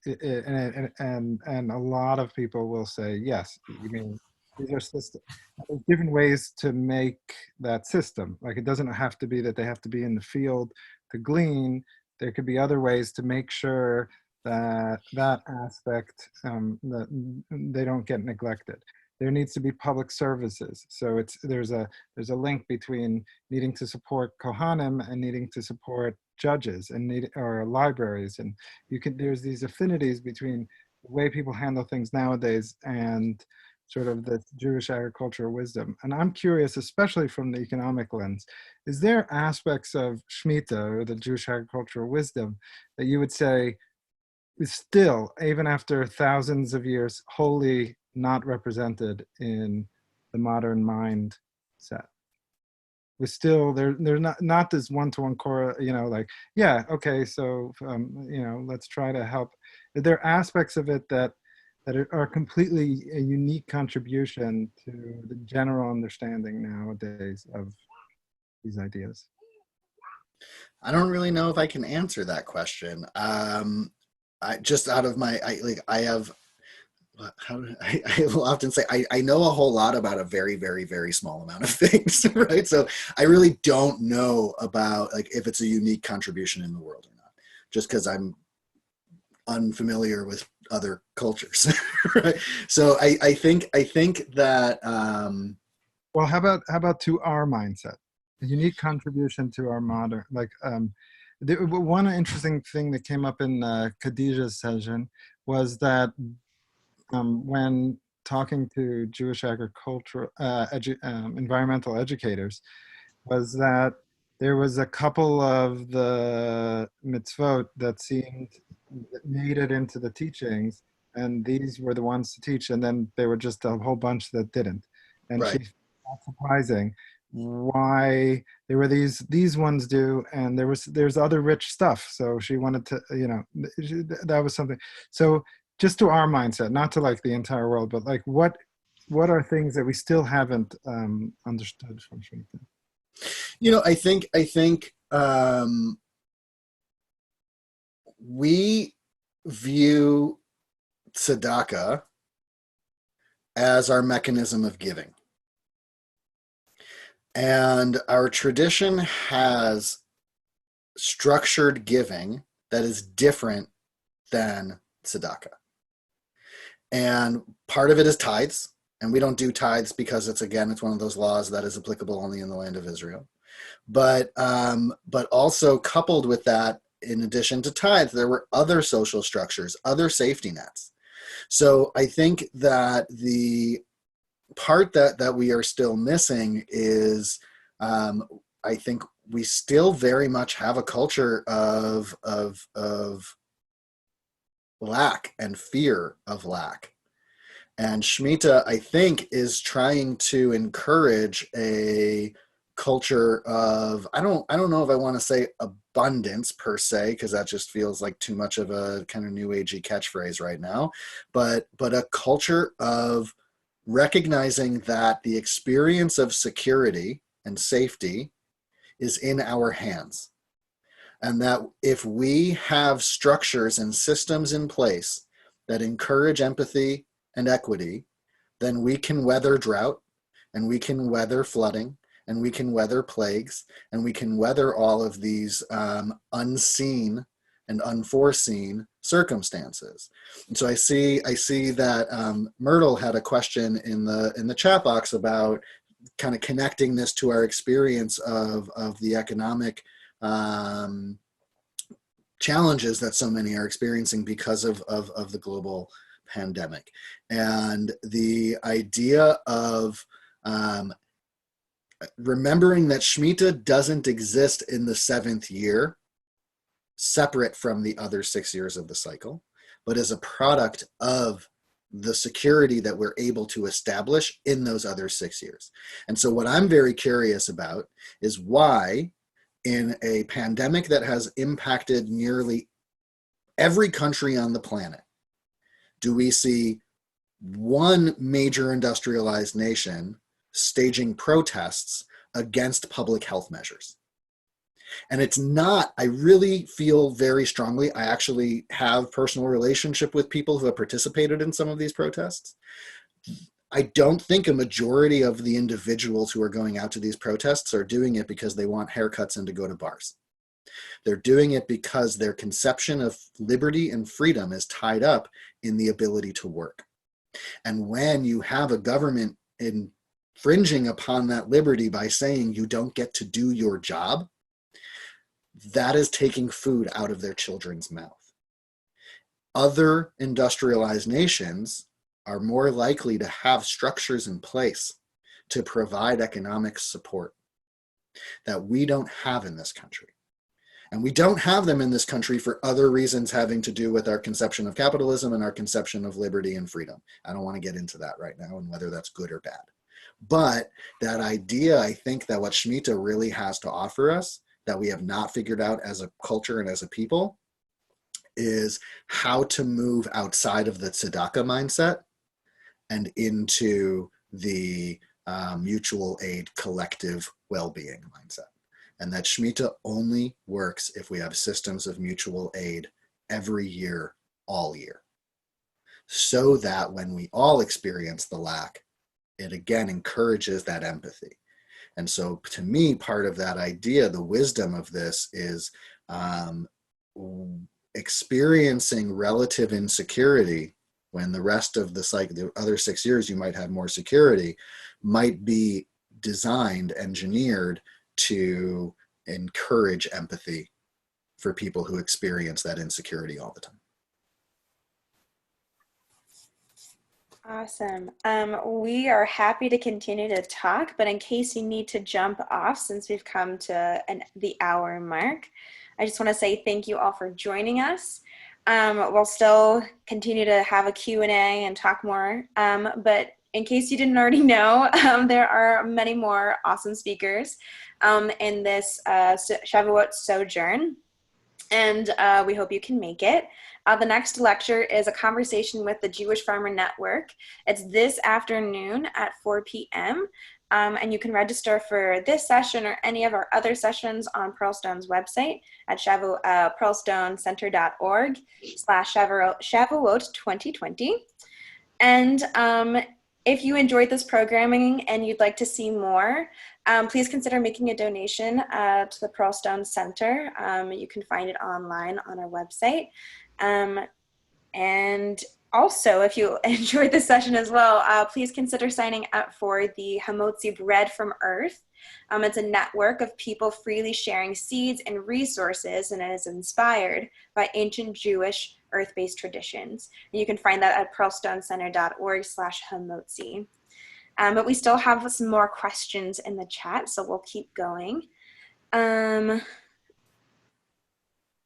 And a lot of people will say, yes, you mean these are systems. There's different ways to make that system. Like, it doesn't have to be that they have to be in the field to glean. There could be other ways to make sure that that aspect, that they don't get neglected. There needs to be public services. So there's a link between needing to support Kohanim and needing to support judges or libraries. And there's these affinities between the way people handle things nowadays and sort of the Jewish agricultural wisdom. And I'm curious, especially from the economic lens, is there aspects of Shmitah or the Jewish agricultural wisdom that you would say is still, even after thousands of years, wholly not represented in the modern mindset? We're still they're not this one-to-one core, like, yeah, okay, so let's try to help. There are aspects of it that are completely a unique contribution to the general understanding nowadays of these ideas. I don't really know if I can answer that question. I just out of my, I will often say I know a whole lot about a very, very, very small amount of things, right? So I really don't know about like if it's a unique contribution in the world or not, just because I'm unfamiliar with other cultures, right? So I think that well, how about to our mindset, a unique contribution to our modern, like one interesting thing that came up in Khadijah's session was that when talking to Jewish agricultural environmental educators was that there was a couple of the mitzvot that made it into the teachings, and these were the ones to teach, and then there were just a whole bunch that didn't. And she Right. found that surprising why there were these ones do, and there's other rich stuff. So she wanted to, that was something. So just to our mindset, not to like the entire world, but like what are things that we still haven't understood from Shmitah? I think we view tzedakah as our mechanism of giving. And our tradition has structured giving that is different than tzedakah. And part of it is tithes. And we don't do tithes because it's one of those laws that is applicable only in the land of Israel. But also coupled with that, in addition to tithes, there were other social structures, other safety nets. So I think that the part that we are still missing is, I think we still very much have a culture of lack and fear of lack. And Shmitah, I think, is trying to encourage a culture of, I don't know if I want to say abundance per se, because that just feels like too much of a kind of new agey catchphrase right now, but a culture of recognizing that the experience of security and safety is in our hands. And that if we have structures and systems in place that encourage empathy and equity, then we can weather drought, and we can weather flooding, and we can weather plagues, and we can weather all of these unseen and unforeseen circumstances. And so I see that Myrtle had a question in the chat box about kind of connecting this to our experience of the economic challenges that so many are experiencing because of the global pandemic. And the idea of remembering that Shmitah doesn't exist in the seventh year, separate from the other 6 years of the cycle, but as a product of the security that we're able to establish in those other 6 years. And so what I'm very curious about is why, in a pandemic that has impacted nearly every country on the planet, do we see one major industrialized nation staging protests against public health measures? And it's not, I really feel very strongly, I actually have personal relationship with people who have participated in some of these protests. I don't think a majority of the individuals who are going out to these protests are doing it because they want haircuts and to go to bars. They're doing it because their conception of liberty and freedom is tied up in the ability to work. And when you have a government infringing upon that liberty by saying you don't get to do your job, that is taking food out of their children's mouth. Other industrialized nations are more likely to have structures in place to provide economic support that we don't have in this country. And we don't have them in this country for other reasons having to do with our conception of capitalism and our conception of liberty and freedom. I don't want to get into that right now and whether that's good or bad. But that idea, I think that what Shmitah really has to offer us, that we have not figured out as a culture and as a people, is how to move outside of the tzedakah mindset and into the mutual aid, collective well-being mindset. And that Shmitah only works if we have systems of mutual aid every year, all year. So that when we all experience the lack, it again encourages that empathy. And so to me, part of that idea, the wisdom of this is experiencing relative insecurity when the rest of the cycle, the other 6 years, you might have more security, might be designed, engineered to encourage empathy for people who experience that insecurity all the time. Awesome. We are happy to continue to talk, but in case you need to jump off, since we've come to the hour mark, I just want to say thank you all for joining us. We'll still continue to have a Q&A and talk more, but in case you didn't already know, there are many more awesome speakers in this Shavuot Sojourn, and we hope you can make it. The next lecture is a conversation with the Jewish Farmer Network. It's this afternoon at 4 p.m. And you can register for this session or any of our other sessions on Pearlstone's website at pearlstonecenter.org/Shavuot 2020. And if you enjoyed this programming and you'd like to see more, please consider making a donation to the Pearlstone Center. You can find it online on our website. And also, if you enjoyed this session as well, please consider signing up for the Hamotzi Bread from Earth. It's a network of people freely sharing seeds and resources, and it is inspired by ancient Jewish earth-based traditions. And you can find that at pearlstonecenter.org/Hamotzi. But we still have some more questions in the chat, so we'll keep going.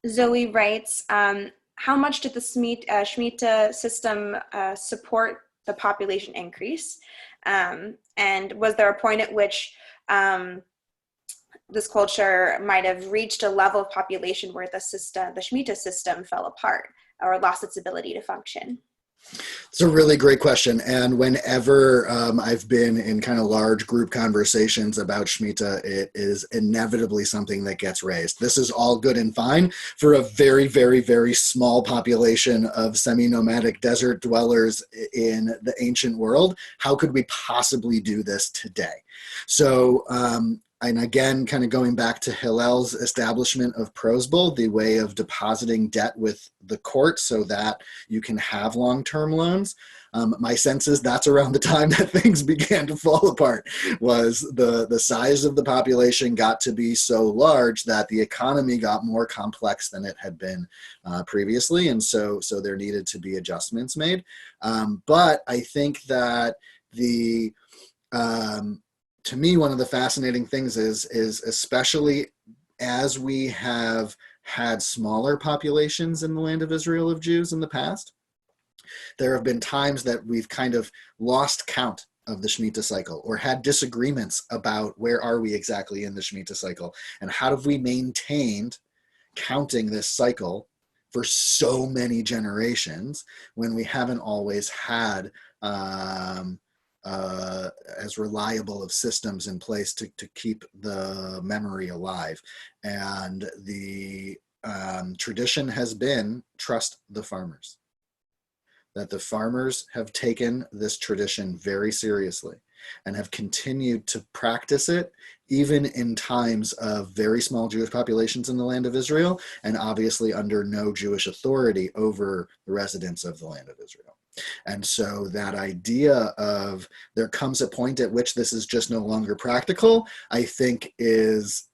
Zoe writes, how much did the Shmitah system support the population increase? And was there a point at which this culture might have reached a level of population where the Shmitah system fell apart or lost its ability to function? It's a really great question. And whenever I've been in kind of large group conversations about Shmitah, it is inevitably something that gets raised. This is all good and fine for a very, very, very small population of semi-nomadic desert dwellers in the ancient world. How could we possibly do this today? So, and again, kind of going back to Hillel's establishment of prosbul, the way of depositing debt with the court so that you can have long-term loans. My sense is that's around the time that things began to fall apart, was the size of the population got to be so large that the economy got more complex than it had been previously. And so there needed to be adjustments made. But I think that to me, one of the fascinating things is especially as we have had smaller populations in the land of Israel of Jews in the past, there have been times that we've kind of lost count of the Shmitah cycle or had disagreements about where are we exactly in the Shmitah cycle and how have we maintained counting this cycle for so many generations when we haven't always had as reliable of systems in place to keep the memory alive. And the tradition has been trust the farmers. That the farmers have taken this tradition very seriously and have continued to practice it even in times of very small Jewish populations in the land of Israel and obviously under no Jewish authority over the residents of the land of Israel. And so that idea of there comes a point at which this is just no longer practical, I think is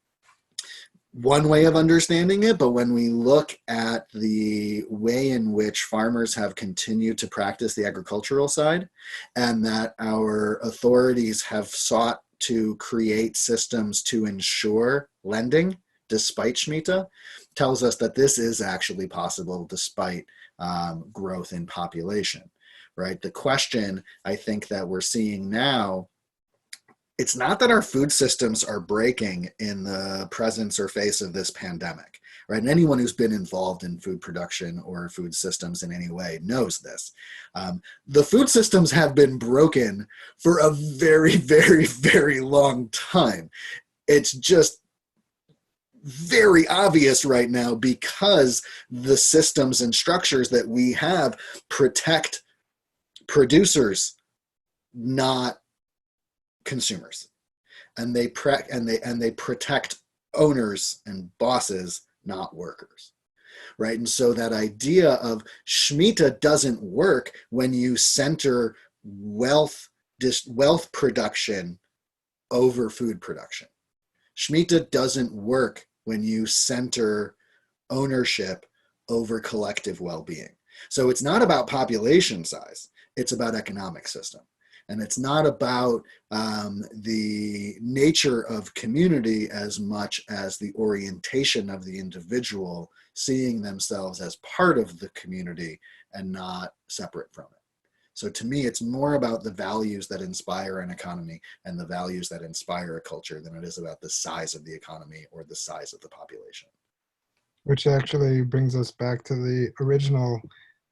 one way of understanding it. But when we look at the way in which farmers have continued to practice the agricultural side and that our authorities have sought to create systems to ensure lending despite Shmitah, tells us that this is actually possible despite growth in population, right? The question I think that we're seeing now, it's not that our food systems are breaking in the presence or face of this pandemic, right? And anyone who's been involved in food production or food systems in any way knows this. The food systems have been broken for a very, very, very long time. It's just very obvious right now because the systems and structures that we have protect producers, not consumers, and they protect owners and bosses, not workers, right? And so that idea of Shmitah doesn't work when you center wealth production over food production. Shmitah doesn't work when you center ownership over collective well-being. So it's not about population size. it's about economic system. And it's not about the nature of community as much as the orientation of the individual seeing themselves as part of the community and not separate from it. So to me, it's more about the values that inspire an economy and the values that inspire a culture than it is about the size of the economy or the size of the population. Which actually brings us back to the original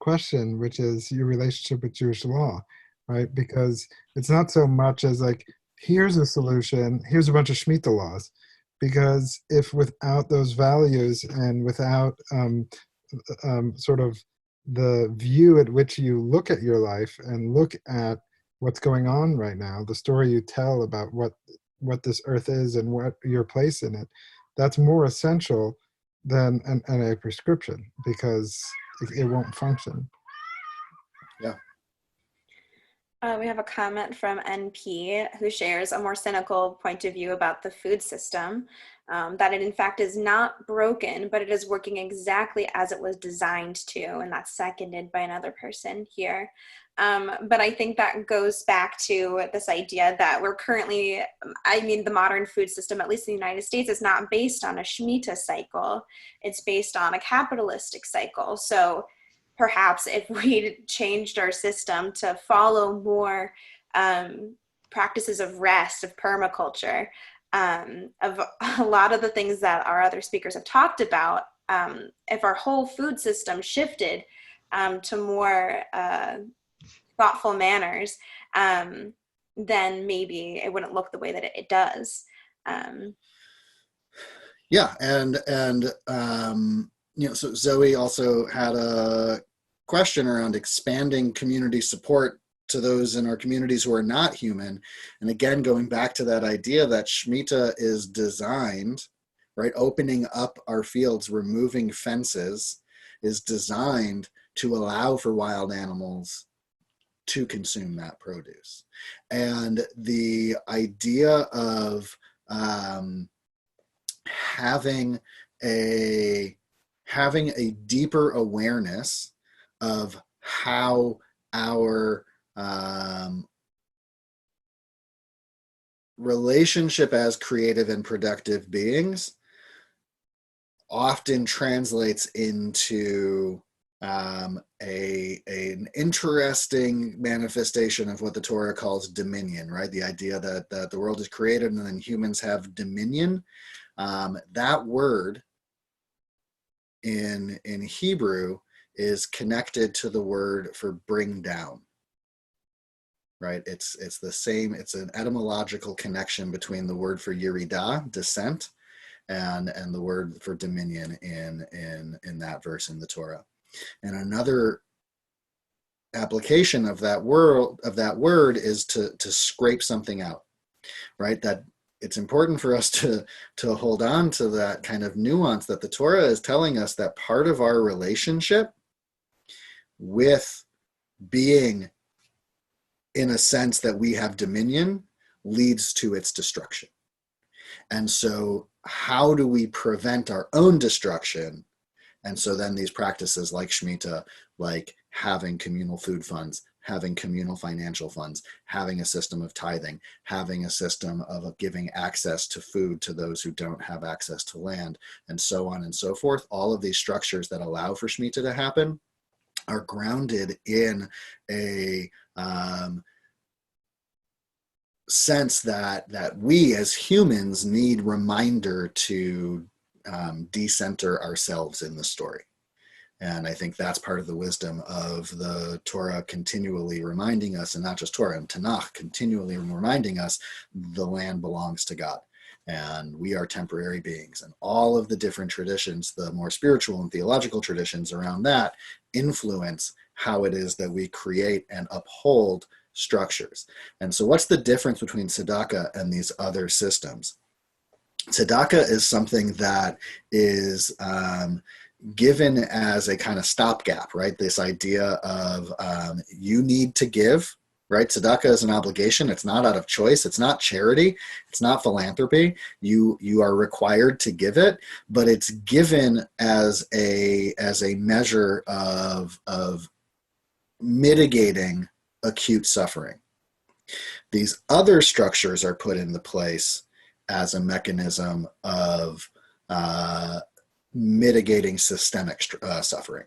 question, which is your relationship with Jewish law, right? Because it's not so much as like, here's a solution, here's a bunch of Shmitah laws. Because if without those values and without sort of the view at which you look at your life and look at what's going on right now, the story you tell about what this earth is and what your place in it, that's more essential than a prescription, because it won't function. Yeah. We have a comment from NP who shares a more cynical point of view about the food system, that it in fact is not broken, but it is working exactly as it was designed to, and that's seconded by another person here. But I think that goes back to this idea that we're currently, the modern food system, at least in the United States, is not based on a Shmitah cycle. It's based on a capitalistic cycle. So perhaps if we changed our system to follow more practices of rest, of permaculture, of a lot of the things that our other speakers have talked about, if our whole food system shifted to more thoughtful manners, then maybe it wouldn't look the way that it does. Yeah, and so Zoe also had a question around expanding community support to those in our communities who are not human. And again, going back to that idea that Shmitah is designed, right, opening up our fields, removing fences, is designed to allow for wild animals to consume that produce. And the idea of having a deeper awareness of how our relationship as creative and productive beings often translates into an interesting manifestation of what the Torah calls dominion, right? The idea that the world is created and then humans have dominion. That word in Hebrew is connected to the word for bring down, right? It's the same, it's an etymological connection between the word for yeridah, descent, and the word for dominion in that verse in the Torah. And another application of that word is to scrape something out, right? That it's important for us to hold on to that kind of nuance that the Torah is telling us, that part of our relationship with being in a sense that we have dominion leads to its destruction. And so how do we prevent our own destruction? And so then these practices like Shmitah, like having communal food funds, having communal financial funds, having a system of tithing, having a system of giving access to food to those who don't have access to land, and so on and so forth. All of these structures that allow for Shmitah to happen are grounded in a sense that we as humans need reminder to decenter ourselves in the story. And I think that's part of the wisdom of the Torah continually reminding us, and not just Torah and Tanakh, continually reminding us the land belongs to God. And we are temporary beings. And all of the different traditions, the more spiritual and theological traditions around that, influence how it is that we create and uphold structures. And so what's the difference between tzedakah and these other systems? Tzedakah is something that is given as a kind of stopgap, right? This idea of you need to give, right? Tzedakah is an obligation. It's not out of choice. It's not charity. It's not philanthropy. You are required to give it, but it's given as a measure of mitigating acute suffering. These other structures are put into place as a mechanism of mitigating systemic suffering.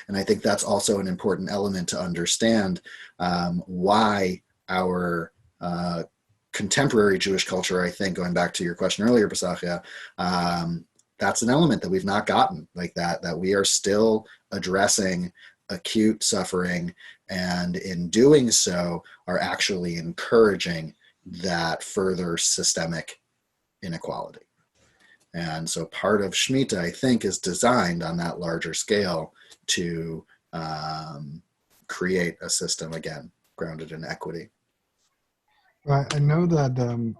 And I think that's also an important element to understand why our contemporary Jewish culture, I think, going back to your question earlier, Pasachia, that's an element that we've not gotten, like that we are still addressing acute suffering, and in doing so are actually encouraging that further systemic inequality. And so part of Shmitah, I think, is designed on that larger scale to create a system, again, grounded in equity. I know that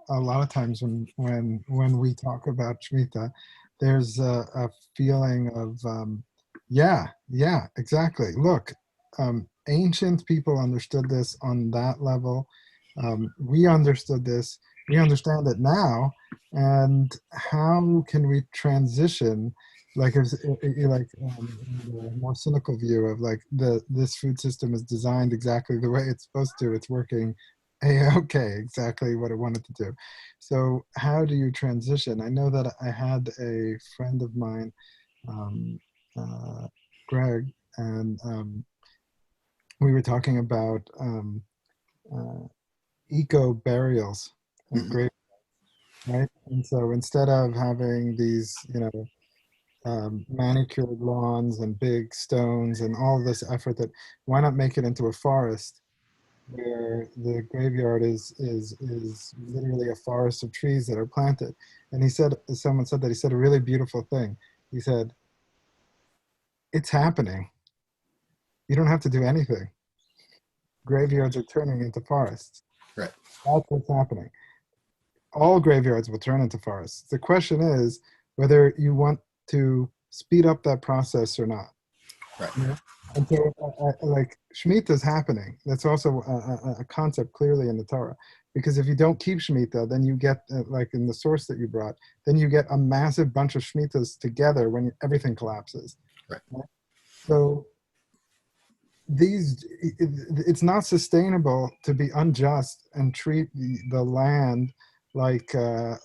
a lot of times when we talk about Shmitah, there's a feeling of, yeah, exactly. Look, ancient people understood this on that level. We understood this. We understand it now. And how can we transition, like, like the more cynical view of like this food system is designed exactly the way it's supposed to. It's working okay, exactly what it wanted to do. So how do you transition? I know that I had a friend of mine, Greg, and we were talking about eco burials of Mhm. grave, right? And so instead of having these, manicured lawns and big stones and all this effort, that why not make it into a forest where the graveyard is literally a forest of trees that are planted. And he said, someone said that, he said a really beautiful thing. He said, it's happening. You don't have to do anything. Graveyards are turning into forests. Right. That's what's happening. All graveyards will turn into forests. The question is whether you want to speed up that process or not. Right. You know? And so, like, Shemitah is happening. That's also a concept clearly in the Torah. Because if you don't keep Shemitah, then you get, like in the source that you brought, then you get a massive bunch of Shemitahs together when everything collapses. Right. So it's not sustainable to be unjust and treat the land like I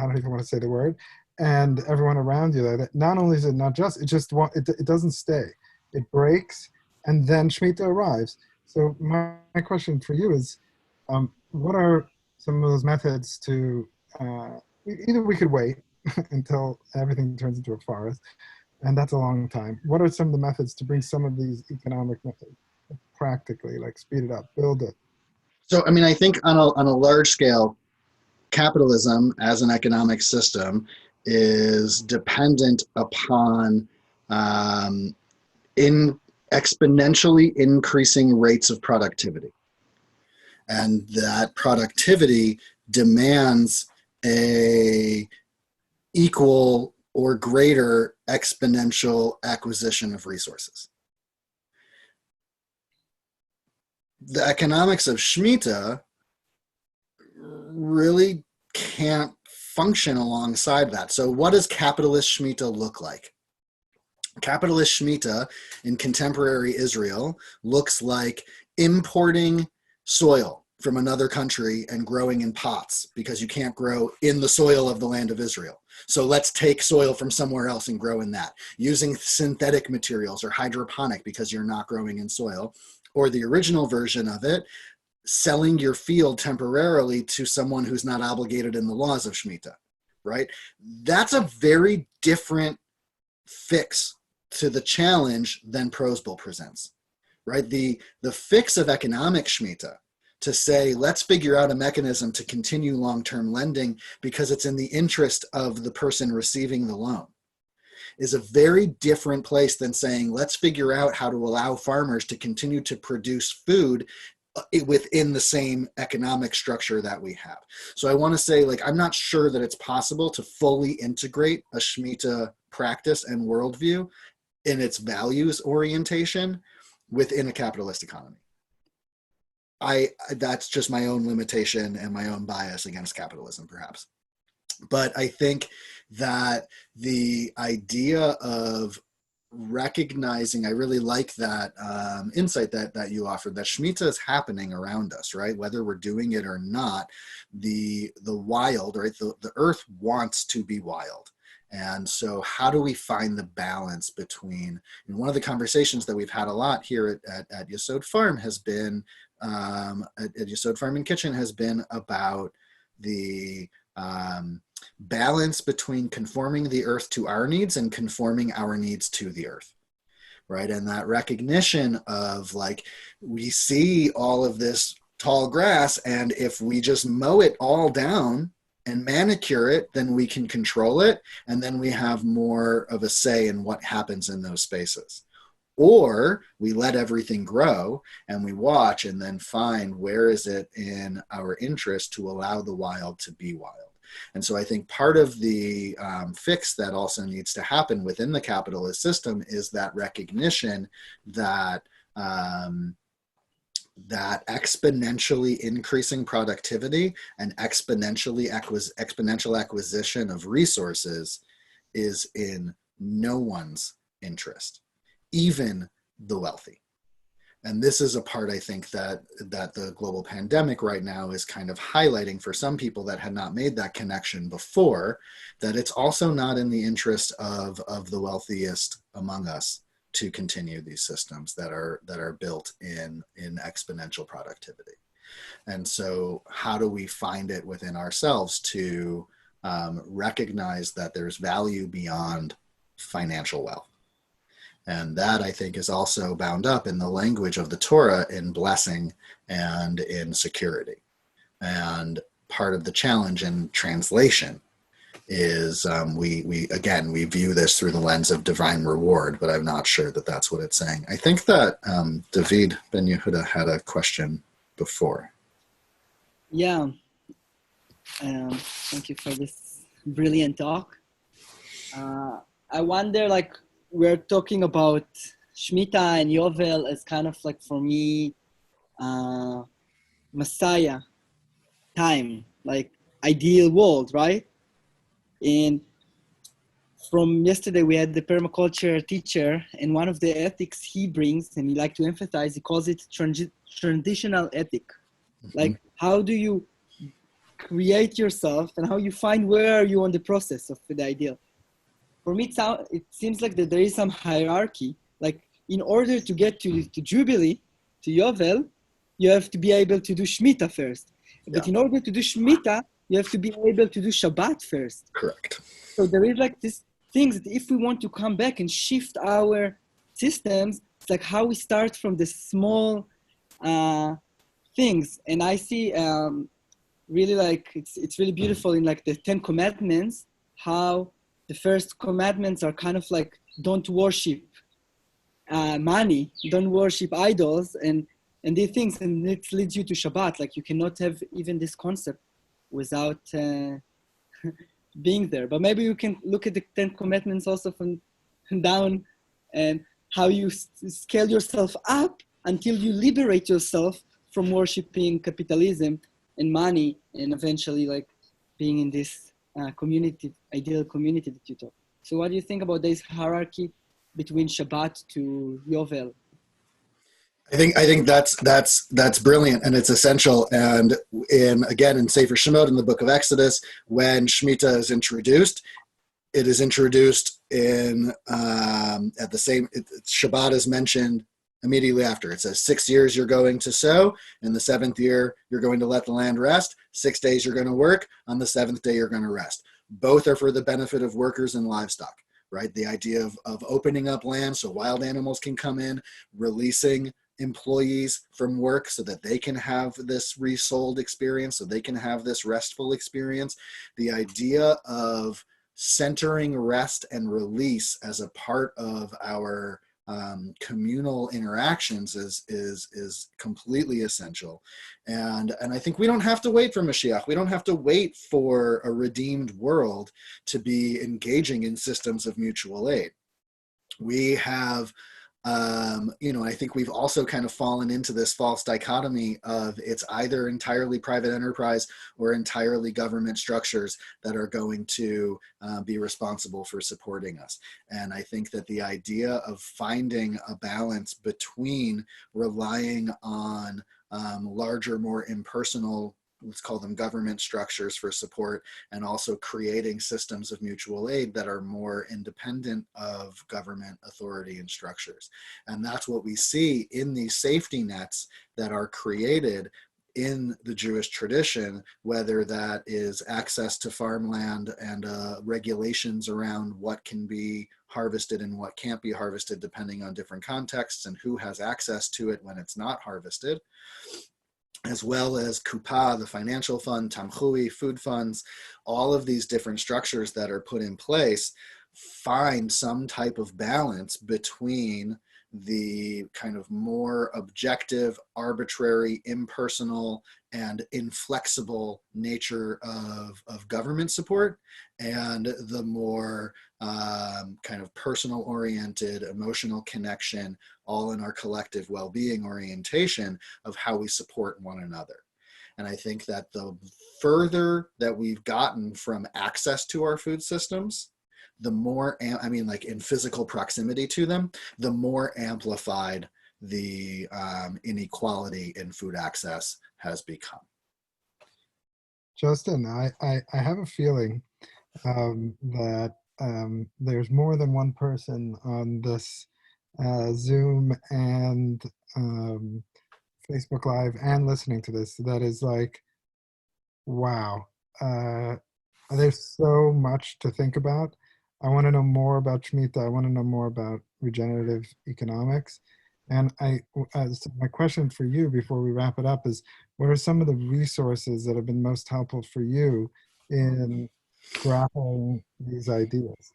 don't even want to say the word, and everyone around you. That not only is it not just, it doesn't stay. It breaks, and then Shemitah arrives. So my question for you is, what are some of those methods to, either we could wait until everything turns into a forest, and that's a long time. What are some of the methods to bring some of these economic methods practically, like speed it up, build it? So, I mean, I think on a large scale, capitalism as an economic system is dependent upon in exponentially increasing rates of productivity. And that productivity demands a equal or greater exponential acquisition of resources. The economics of Shmitah really can't function alongside that. So what does capitalist Shmitah look like? Capitalist Shmitah in contemporary Israel looks like importing soil from another country and growing in pots because you can't grow in the soil of the land of Israel. So let's take soil from somewhere else and grow in that. Using synthetic materials or hydroponic because you're not growing in soil. Or the original version of it, selling your field temporarily to someone who's not obligated in the laws of Shmitah, right? That's a very different fix to the challenge than Prosbul presents, right? The fix of economic Shmitah, to say, let's figure out a mechanism to continue long-term lending because it's in the interest of the person receiving the loan, is a very different place than saying, let's figure out how to allow farmers to continue to produce food within the same economic structure that we have. So I want to say, like, I'm not sure that it's possible to fully integrate a Shmitah practice and worldview in its values orientation within a capitalist economy. That's just my own limitation and my own bias against capitalism, perhaps. But I think that the idea of recognizing, I really like that insight that you offered, that Shmitah is happening around us, right? Whether we're doing it or not, the wild, right? The earth wants to be wild. And so how do we find the balance between, and one of the conversations that we've had a lot here at Yesod Farm has been, at Yesod Farm and Kitchen, has been about the balance between conforming the earth to our needs and conforming our needs to the earth, right? And that recognition of, like, we see all of this tall grass, and if we just mow it all down and manicure it, then we can control it, and then we have more of a say in what happens in those spaces. Or we let everything grow and we watch and then find where is it in our interest to allow the wild to be wild. And so I think part of the fix that also needs to happen within the capitalist system is that recognition that that exponentially increasing productivity and exponential acquisition of resources is in no one's interest, even the wealthy. And this is a part, I think, that the global pandemic right now is kind of highlighting for some people that had not made that connection before, that it's also not in the interest of the wealthiest among us to continue these systems that are built in exponential productivity. And so how do we find it within ourselves to recognize that there's value beyond financial wealth? And that, I think, is also bound up in the language of the Torah in blessing and in security. And part of the challenge in translation is we view this through the lens of divine reward, but I'm not sure that that's what it's saying. I think that David Ben Yehuda had a question before. Yeah. Thank you for this brilliant talk. I wonder, like, we're talking about Shmitah and Yovel as kind of, like, for me, Messiah time, like ideal world, right? And from yesterday, we had the permaculture teacher, and one of the ethics he brings, and he like to emphasize, he calls it transitional ethic. Mm-hmm. Like, how do you create yourself and how you find where are you on the process of the ideal? For me, it seems like that there is some hierarchy. Like, in order to get to Jubilee, to Yovel, you have to be able to do Shmitah first. But in order to do Shmitah, you have to be able to do Shabbat first. Correct. So there is like these things that if we want to come back and shift our systems, it's like how we start from the small things. And I see really, like, it's really beautiful in, like, the 10 Commandments, how the first commandments are kind of like, don't worship money, don't worship idols, and these things, and it leads you to Shabbat. Like, you cannot have even this concept without being there. But maybe you can look at the 10 Commandments also from down, and how you scale yourself up until you liberate yourself from worshiping capitalism and money, and eventually, like, being in this community, ideal community that you talk. So what do you think about this hierarchy between Shabbat to Yovel? I think that's brilliant, and it's essential. And in Sefer Shemot, in the book of Exodus, when Shmitah is introduced, it is introduced in at the same. Shabbat is mentioned immediately after. It says 6 years you're going to sow, in the 7th year you're going to let the land rest. 6 days you're going to work, on the 7th day you're going to rest. Both are for the benefit of workers and livestock, right? The idea of opening up land so wild animals can come in, releasing employees from work so that they can have this resold experience, so they can have this restful experience. The idea of centering rest and release as a part of our communal interactions is completely essential. And I think we don't have to wait for Mashiach. We don't have to wait for a redeemed world to be engaging in systems of mutual aid. We have I think we've also kind of fallen into this false dichotomy of it's either entirely private enterprise or entirely government structures that are going to be responsible for supporting us. And I think that the idea of finding a balance between relying on larger, more impersonal, let's call them government structures for support, and also creating systems of mutual aid that are more independent of government authority and structures. And that's what we see in these safety nets that are created in the Jewish tradition, whether that is access to farmland and regulations around what can be harvested and what can't be harvested depending on different contexts and who has access to it when it's not harvested, as well as Kupa, the financial fund, Tamchui, food funds, all of these different structures that are put in place find some type of balance between the kind of more objective, arbitrary, impersonal, and inflexible nature of government support and the more kind of personal oriented, emotional connection, all in our collective well-being orientation of how we support one another. And I think that the further that we've gotten from access to our food systems, the more, like in physical proximity to them, the more amplified the inequality in food access has become. Justin, I have a feeling that there's more than one person on this Zoom and Facebook Live and listening to this that is like, wow, there's so much to think about. I want to know more about Shmitah. I want to know more about regenerative economics. And so my question for you before we wrap it up is, what are some of the resources that have been most helpful for you in grappling these ideas?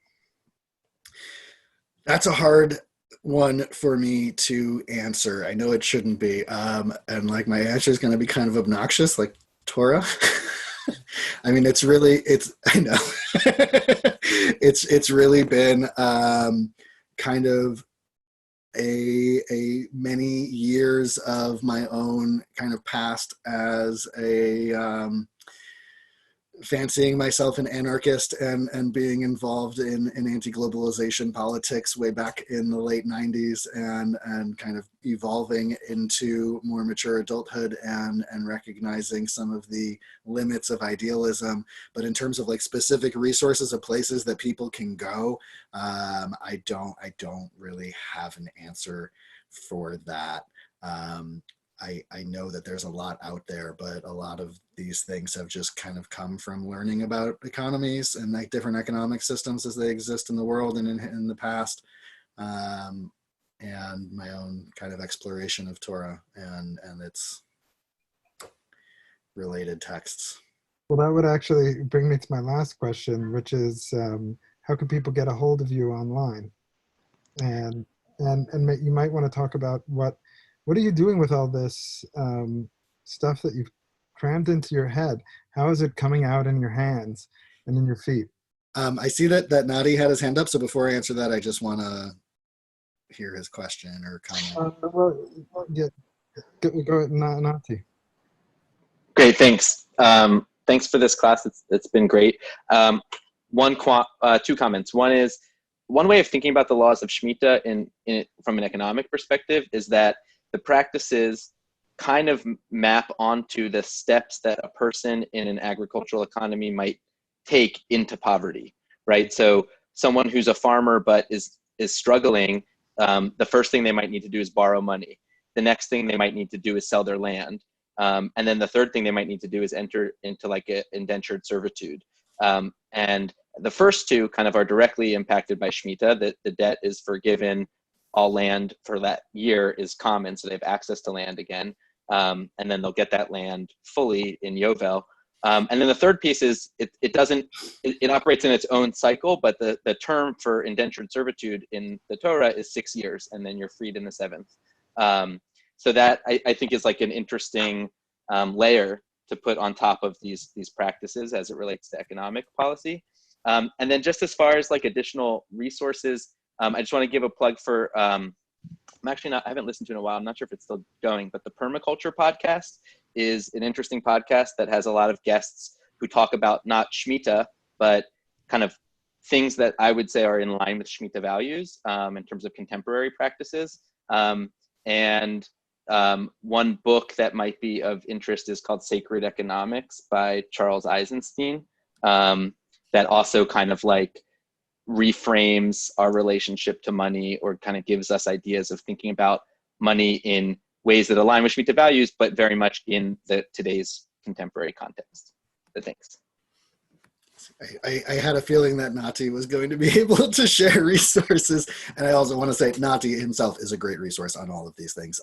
That's a hard one for me to answer. I know it shouldn't be. And like my answer is going to be kind of obnoxious, like Torah. I mean, I know. it's really been kind of a many years of my own kind of past as a fancying myself an anarchist and being involved in anti-globalization politics way back in the late 90s and kind of evolving into more mature adulthood and recognizing some of the limits of idealism. But in terms of like specific resources of places that people can go, I don't really have an answer for that. I know that there's a lot out there, but a lot of these things have just kind of come from learning about economies and like different economic systems as they exist in the world and in the past, and my own kind of exploration of Torah and its related texts. Well, that would actually bring me to my last question, which is, how can people get a hold of you online? And you might want to talk about what are you doing with all this stuff that you've crammed into your head? How is it coming out in your hands and in your feet? I see that Nadi had his hand up. So before I answer that, I just want to hear his question or comment. Go ahead, Nati. Great, thanks. Thanks for this class. It's been great. Two comments. One is, one way of thinking about the laws of Shmitah from an economic perspective is that the practices kind of map onto the steps that a person in an agricultural economy might take into poverty, right? So someone who's a farmer but is struggling, the first thing they might need to do is borrow money. The next thing they might need to do is sell their land. And then the third thing they might need to do is enter into like an indentured servitude. And the first two kind of are directly impacted by Shmitah, that the debt is forgiven, all land for that year is common, so they have access to land again. And then they'll get that land fully in Yovel. And then the third piece is it operates in its own cycle, but the term for indentured servitude in the Torah is 6 years, and then you're freed in the 7th. So that I think is like an interesting layer to put on top of these practices as it relates to economic policy. And then just as far as like additional resources, I just want to give a plug for I'm actually not, I haven't listened to it in a while. I'm not sure if it's still going, but the Permaculture podcast is an interesting podcast that has a lot of guests who talk about not Shmitah, but kind of things that I would say are in line with Shmitah values in terms of contemporary practices. And one book that might be of interest is called Sacred Economics by Charles Eisenstein, that also kind of like reframes our relationship to money, or kind of gives us ideas of thinking about money in ways that align with Shmitah values, but very much in today's contemporary context. Thanks. I had a feeling that Nati was going to be able to share resources. And I also want to say Nati himself is a great resource on all of these things.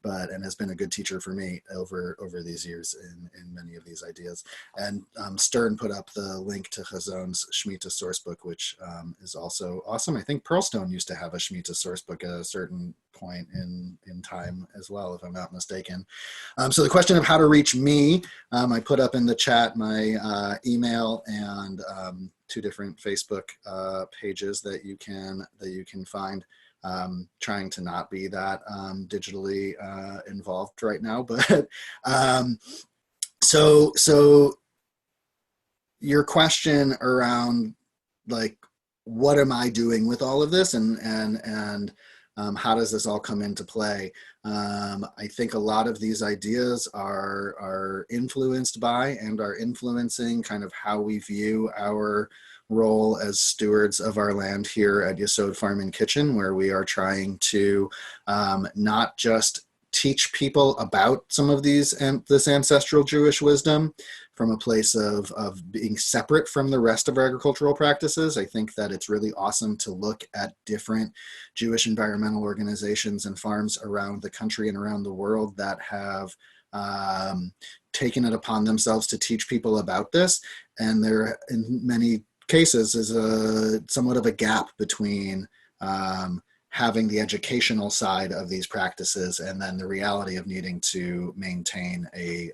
And has been a good teacher for me over these years in many of these ideas. And Stern put up the link to Chazon's Shmitah sourcebook, which is also awesome. I think Pearlstone used to have a Shmitah sourcebook at a certain point in time as well, if I'm not mistaken. So the question of how to reach me, I put up in the chat my email and 2 different Facebook pages that you can find. Trying to not be that digitally involved right now, but so your question around like, what am I doing with all of this, and how does this all come into play? I think a lot of these ideas are influenced by and are influencing kind of how we view our role as stewards of our land here at Yesod Farm and Kitchen, where we are trying to not just teach people about some of this ancestral Jewish wisdom from a place of being separate from the rest of our agricultural practices. I think that it's really awesome to look at different Jewish environmental organizations and farms around the country and around the world that have taken it upon themselves to teach people about this. And there, in many cases, is somewhat of a gap between having the educational side of these practices and then the reality of needing to maintain a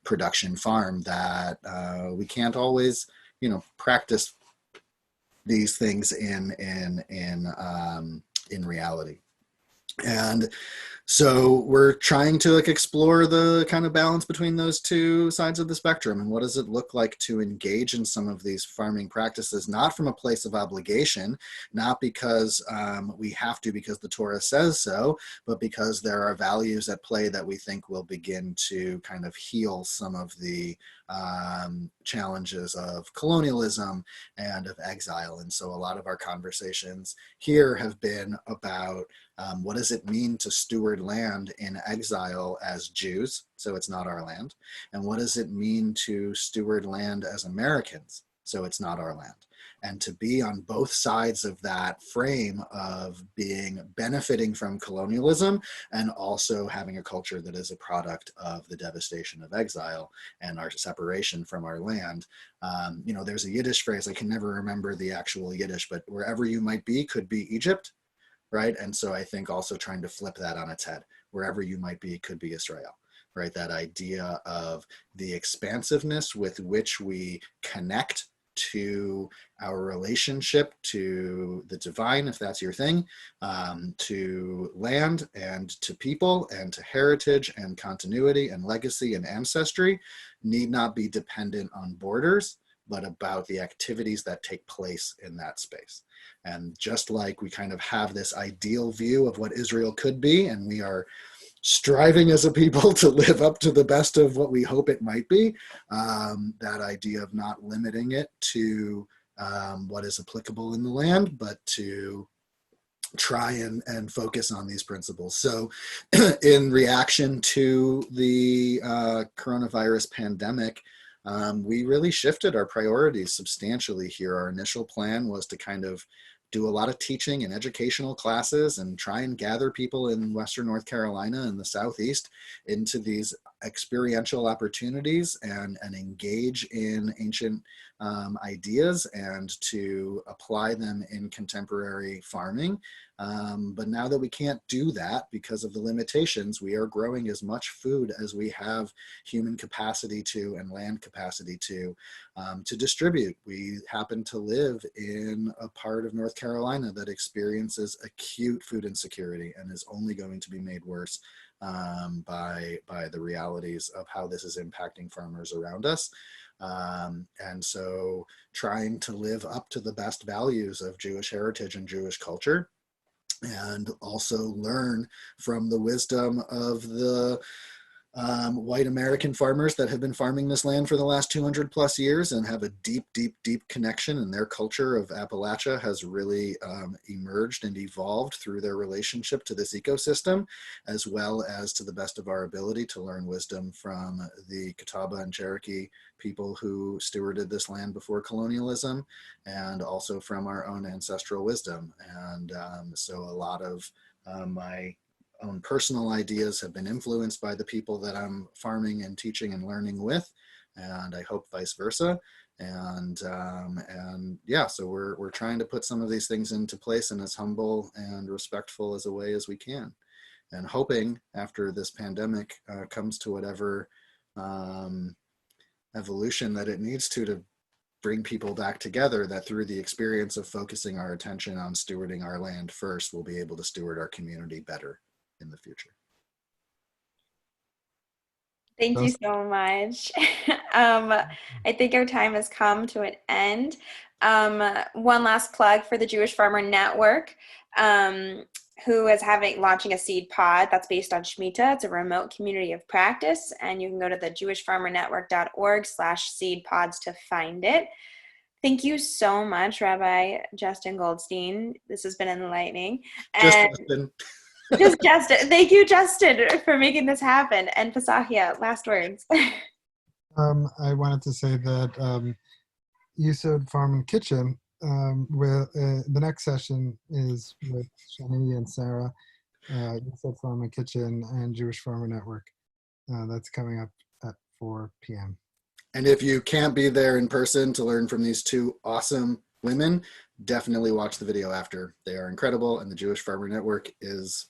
production farm that we can't always, practice these things in reality. And so we're trying to explore the kind of balance between those 2 sides of the spectrum, and what does it look like to engage in some of these farming practices, not from a place of obligation, not because we have to because the Torah says so, but because there are values at play that we think will begin to kind of heal some of the challenges of colonialism and of exile. And so a lot of our conversations here have been about what does it mean to steward land in exile as Jews, so it's not our land, and what does it mean to steward land as Americans, so it's not our land, and to be on both sides of that frame of benefiting from colonialism and also having a culture that is a product of the devastation of exile and our separation from our land. There's a Yiddish phrase, I can never remember the actual Yiddish, but wherever you might be could be Egypt, right? And so I think also trying to flip that on its head, wherever you might be could be Israel, right? That idea of the expansiveness with which we connect to our relationship to the divine, if that's your thing, to land and to people and to heritage and continuity and legacy and ancestry need not be dependent on borders, but about the activities that take place in that space. And just like we kind of have this ideal view of what Israel could be, and we are striving as a people to live up to the best of what we hope it might be, that idea of not limiting it to what is applicable in the land, but to try and focus on these principles. So in reaction to the coronavirus pandemic, we really shifted our priorities substantially here. Our initial plan was to kind of do a lot of teaching and educational classes and try and gather people in Western North Carolina and the Southeast into these experiential opportunities and engage in ancient ideas and to apply them in contemporary farming. But now that we can't do that because of the limitations, we are growing as much food as we have human capacity to and land capacity to distribute. We happen to live in a part of North Carolina that experiences acute food insecurity and is only going to be made worse by the realities of how this is impacting farmers around us. And so trying to live up to the best values of Jewish heritage and Jewish culture, and also learn from the wisdom of the white American farmers that have been farming this land for the last 200 plus years and have a deep, deep, deep connection, and their culture of Appalachia has really emerged and evolved through their relationship to this ecosystem, as well as, to the best of our ability, to learn wisdom from the Catawba and Cherokee people who stewarded this land before colonialism, and also from our own ancestral wisdom. And so a lot of my own personal ideas have been influenced by the people that I'm farming and teaching and learning with, and I hope vice versa. And yeah, so we're trying to put some of these things into place in as humble and respectful as a way as we can, and hoping after this pandemic comes to whatever evolution that it needs to bring people back together, that through the experience of focusing our attention on stewarding our land first, we'll be able to steward our community better in the future. Thank you so much. I think our time has come to an end. One last plug for the Jewish Farmer Network, who is launching a seed pod that's based on Shmitah. It's a remote community of practice, and you can go to the jewishfarmernetwork.org/seed pods to find it. Thank you so much, Rabbi Justin Goldstein. This has been enlightening. Just Justin. Thank you, Justin, for making this happen. And Pasahia, last words. I wanted to say that Yusod Farm and Kitchen, the next session is with Shani and Sarah, Yusod Farm and Kitchen and Jewish Farmer Network. That's coming up at 4 p.m. And if you can't be there in person to learn from these two awesome women, definitely watch the video after. They are incredible, and the Jewish Farmer Network is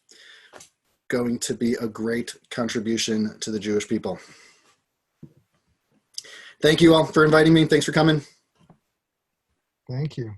going to be a great contribution to the Jewish people. Thank you all for inviting me. Thanks for coming. Thank you.